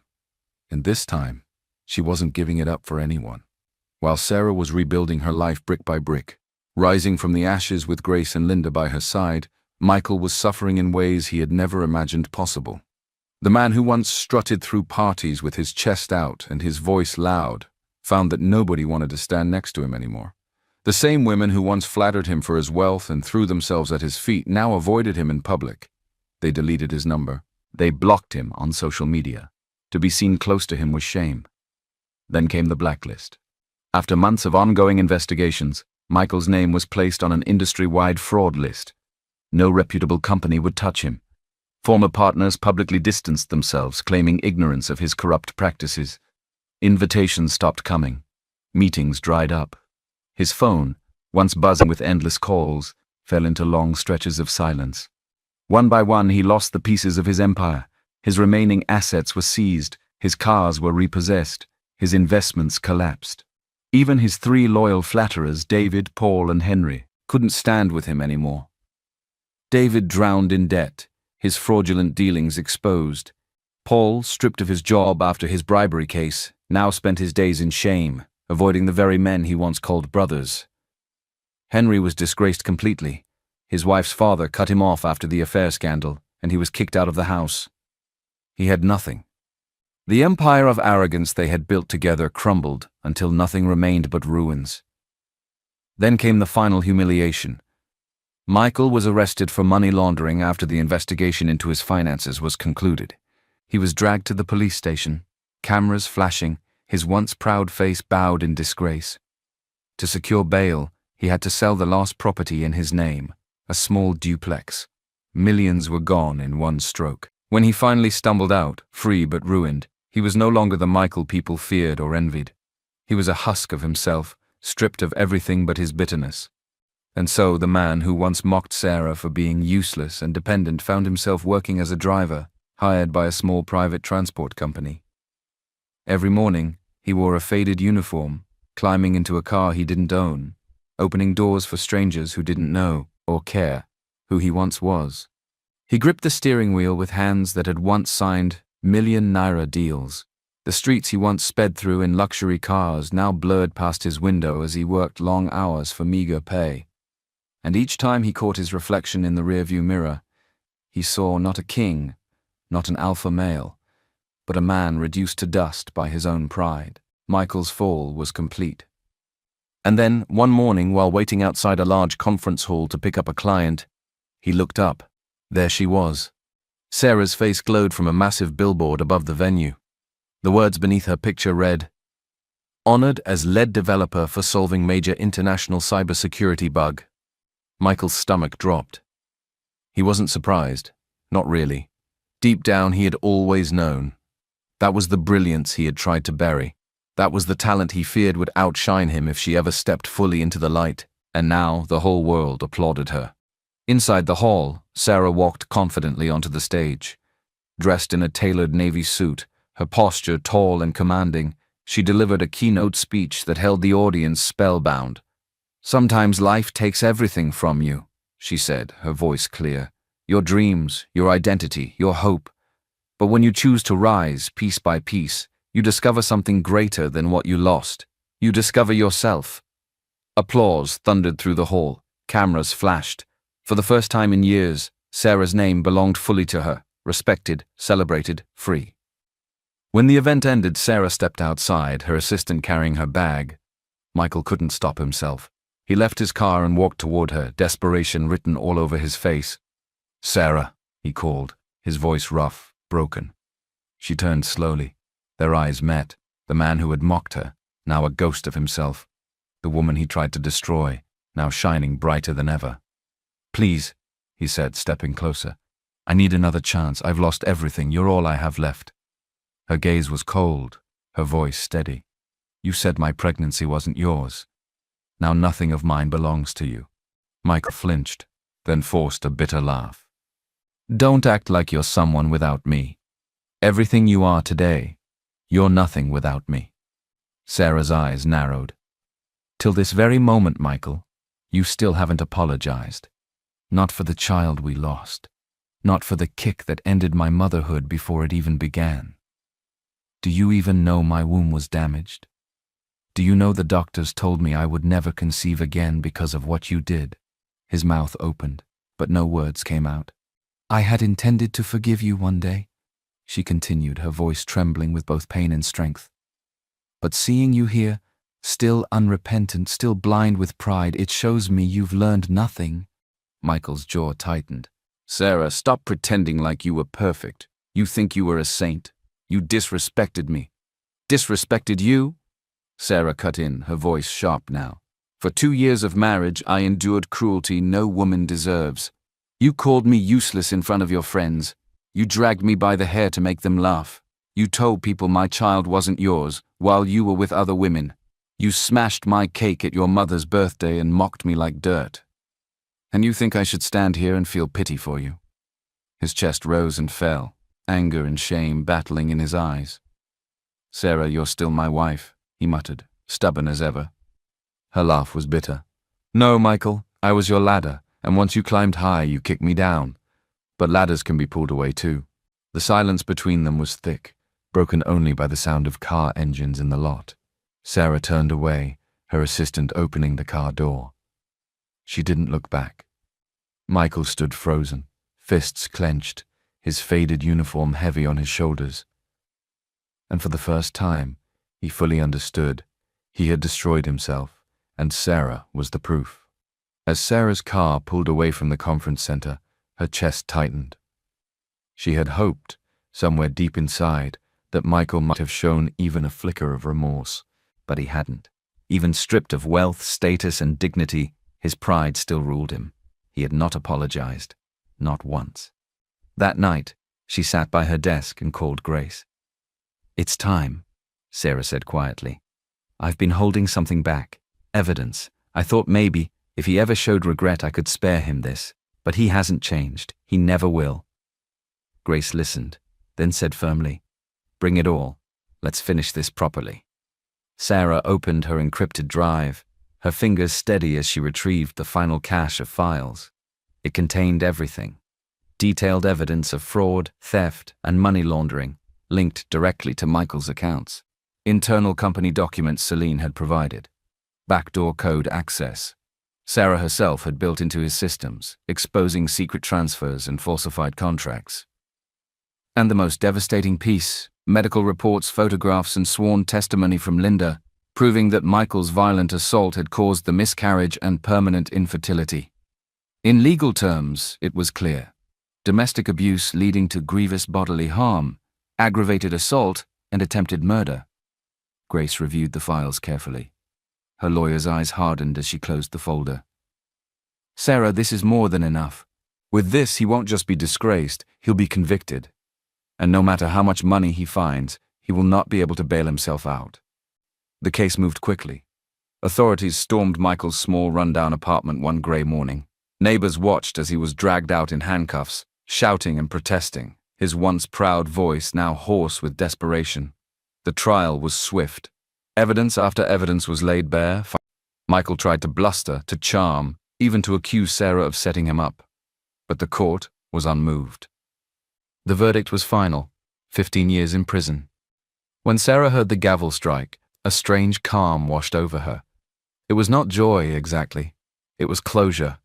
S2: And this time, she wasn't giving it up for anyone. While Sarah was rebuilding her life brick by brick, rising from the ashes with Grace and Linda by her side, Michael was suffering in ways he had never imagined possible. The man who once strutted through parties with his chest out and his voice loud found that nobody wanted to stand next to him anymore. The same women who once flattered him for his wealth and threw themselves at his feet now avoided him in public. They deleted his number. They blocked him on social media. To be seen close to him was shame. Then came the blacklist. After months of ongoing investigations, Michael's name was placed on an industry-wide fraud list. No reputable company would touch him. Former partners publicly distanced themselves, claiming ignorance of his corrupt practices. Invitations stopped coming. Meetings dried up. His phone, once buzzing with endless calls, fell into long stretches of silence. One by one, he lost the pieces of his empire. His remaining assets were seized. His cars were repossessed. His investments collapsed. Even his 3 loyal flatterers, David, Paul, and Henry, couldn't stand with him anymore. David drowned in debt, his fraudulent dealings exposed. Paul, stripped of his job after his bribery case, now spent his days in shame, avoiding the very men he once called brothers. Henry was disgraced completely. His wife's father cut him off after the affair scandal, and he was kicked out of the house. He had nothing. The empire of arrogance they had built together crumbled until nothing remained but ruins. Then came the final humiliation. Michael was arrested for money laundering after the investigation into his finances was concluded. He was dragged to the police station, cameras flashing, his once proud face bowed in disgrace. To secure bail, he had to sell the last property in his name, a small duplex. Millions were gone in one stroke. When he finally stumbled out, free but ruined, he was no longer the Michael people feared or envied. He was a husk of himself, stripped of everything but his bitterness. And so the man who once mocked Sarah for being useless and dependent found himself working as a driver, hired by a small private transport company. Every morning, he wore a faded uniform, climbing into a car he didn't own, opening doors for strangers who didn't know or care who he once was. He gripped the steering wheel with hands that had once signed million-naira deals. The streets he once sped through in luxury cars now blurred past his window as he worked long hours for meager pay. And each time he caught his reflection in the rearview mirror, he saw not a king, not an alpha male, but a man reduced to dust by his own pride. Michael's fall was complete. And then, one morning, while waiting outside a large conference hall to pick up a client, he looked up. There she was. Sarah's face glowed from a massive billboard above the venue. The words beneath her picture read, "Honored as lead developer for solving major international cybersecurity bug." Michael's stomach dropped. He wasn't surprised. Not really. Deep down, he had always known. That was the brilliance he had tried to bury. That was the talent he feared would outshine him if she ever stepped fully into the light. And now the whole world applauded her. Inside the hall, Sarah walked confidently onto the stage. Dressed in a tailored navy suit, her posture tall and commanding, she delivered a keynote speech that held the audience spellbound. "Sometimes life takes everything from you," she said, her voice clear. "Your dreams, your identity, your hope. But when you choose to rise, piece by piece, you discover something greater than what you lost. You discover yourself." Applause thundered through the hall. Cameras flashed. For the first time in years, Sarah's name belonged fully to her, respected, celebrated, free. When the event ended, Sarah stepped outside, her assistant carrying her bag. Michael couldn't stop himself. He left his car and walked toward her, desperation written all over his face. "Sarah," he called, his voice rough, broken. She turned slowly. Their eyes met. The man who had mocked her, now a ghost of himself. The woman he tried to destroy, now shining brighter than ever. "Please," he said, stepping closer. "I need another chance. I've lost everything. You're all I have left." Her gaze was cold, her voice steady. "You said my pregnancy wasn't yours." Now nothing of mine belongs to you. Michael flinched, then forced a bitter laugh. Don't act like you're someone without me. Everything you are today, you're nothing without me. Sarah's eyes narrowed. Till this very moment, Michael, you still haven't apologized. Not for the child we lost. Not for the kick that ended my motherhood before it even began. Do you even know my womb was damaged? Do you know the doctors told me I would never conceive again because of what you did? His mouth opened, but no words came out. I had intended to forgive you one day, she continued, her voice trembling with both pain and strength. But seeing you here, still unrepentant, still blind with pride, it shows me you've learned nothing. Michael's jaw tightened. Sarah, stop pretending like you were perfect. You think you were a saint. You disrespected me. Disrespected you? Sarah cut in, her voice sharp now. For 2 years of marriage, I endured cruelty no woman deserves. You called me useless in front of your friends. You dragged me by the hair to make them laugh. You told people my child wasn't yours, while you were with other women. You smashed my cake at your mother's birthday and mocked me like dirt. And you think I should stand here and feel pity for you? His chest rose and fell, anger and shame battling in his eyes. Sarah, you're still my wife, he muttered, stubborn as ever. Her laugh was bitter. No, Michael, I was your ladder, and once you climbed high, you kicked me down. But ladders can be pulled away too. The silence between them was thick, broken only by the sound of car engines in the lot. Sarah turned away, her assistant opening the car door. She didn't look back. Michael stood frozen, fists clenched, his faded uniform heavy on his shoulders. And for the first time, he fully understood. He had destroyed himself, and Sarah was the proof. As Sarah's car pulled away from the conference center, her chest tightened. She had hoped, somewhere deep inside, that Michael might have shown even a flicker of remorse, but he hadn't. Even stripped of wealth, status, and dignity, his pride still ruled him. He had not apologized, not once. That night, she sat by her desk and called Grace. It's time, Sarah said quietly. I've been holding something back, evidence. I thought maybe, if he ever showed regret, I could spare him this. But he hasn't changed. He never will. Grace listened, then said firmly, Bring it all. Let's finish this properly. Sarah opened her encrypted drive, her fingers steady as she retrieved the final cache of files. It contained everything. Detailed evidence of fraud, theft, and money laundering, linked directly to Michael's accounts. Internal company documents Celine had provided. Backdoor code access. Sarah herself had built into his systems, exposing secret transfers and falsified contracts. And the most devastating piece, medical reports, photographs, and sworn testimony from Linda, proving that Michael's violent assault had caused the miscarriage and permanent infertility. In legal terms, it was clear. Domestic abuse leading to grievous bodily harm, aggravated assault, and attempted murder. Grace reviewed the files carefully. Her lawyer's eyes hardened as she closed the folder. Sarah, this is more than enough. With this, he won't just be disgraced, he'll be convicted. And no matter how much money he finds, he will not be able to bail himself out. The case moved quickly. Authorities stormed Michael's small rundown apartment one gray morning. Neighbors watched as he was dragged out in handcuffs, shouting and protesting, his once proud voice now hoarse with desperation. The trial was swift. Evidence after evidence was laid bare. Michael tried to bluster, to charm, even to accuse Sarah of setting him up. But the court was unmoved. The verdict was final, 15 years in prison. When Sarah heard the gavel strike, a strange calm washed over her. It was not joy, exactly. It was closure.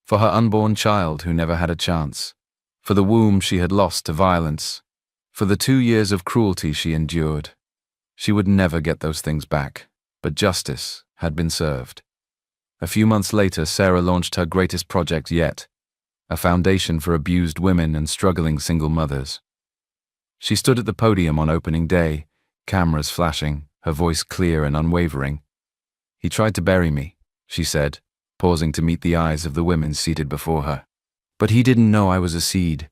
S2: For her unborn child who never had a chance. For the womb she had lost to violence. For the 2 years of cruelty she endured. She would never get those things back, but justice had been served. A few months later, Sarah launched her greatest project yet, a foundation for abused women and struggling single mothers. She stood at the podium on opening day, cameras flashing, her voice clear and unwavering. He tried to bury me, she said, pausing to meet the eyes of the women seated before her. But he didn't know I was a seed.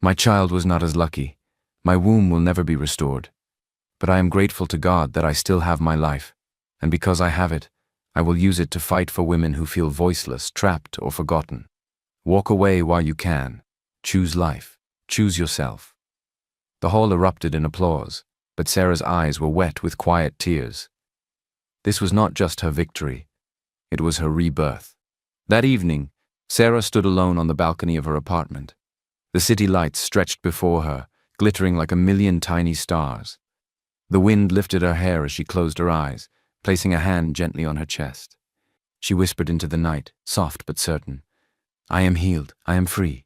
S2: My child was not as lucky. My womb will never be restored. But I am grateful to God that I still have my life, and because I have it,
S1: I will use it to fight for women who feel voiceless, trapped, or forgotten. Walk away while you can. Choose life. Choose yourself." The hall erupted in applause, but Sarah's eyes were wet with quiet tears. This was not just her victory. It was her rebirth. That evening, Sarah stood alone on the balcony of her apartment. The city lights stretched before her, glittering like a million tiny stars. The wind lifted her hair as she closed her eyes, placing a hand gently on her chest. She whispered into the night, soft but certain, "I am healed. I am free.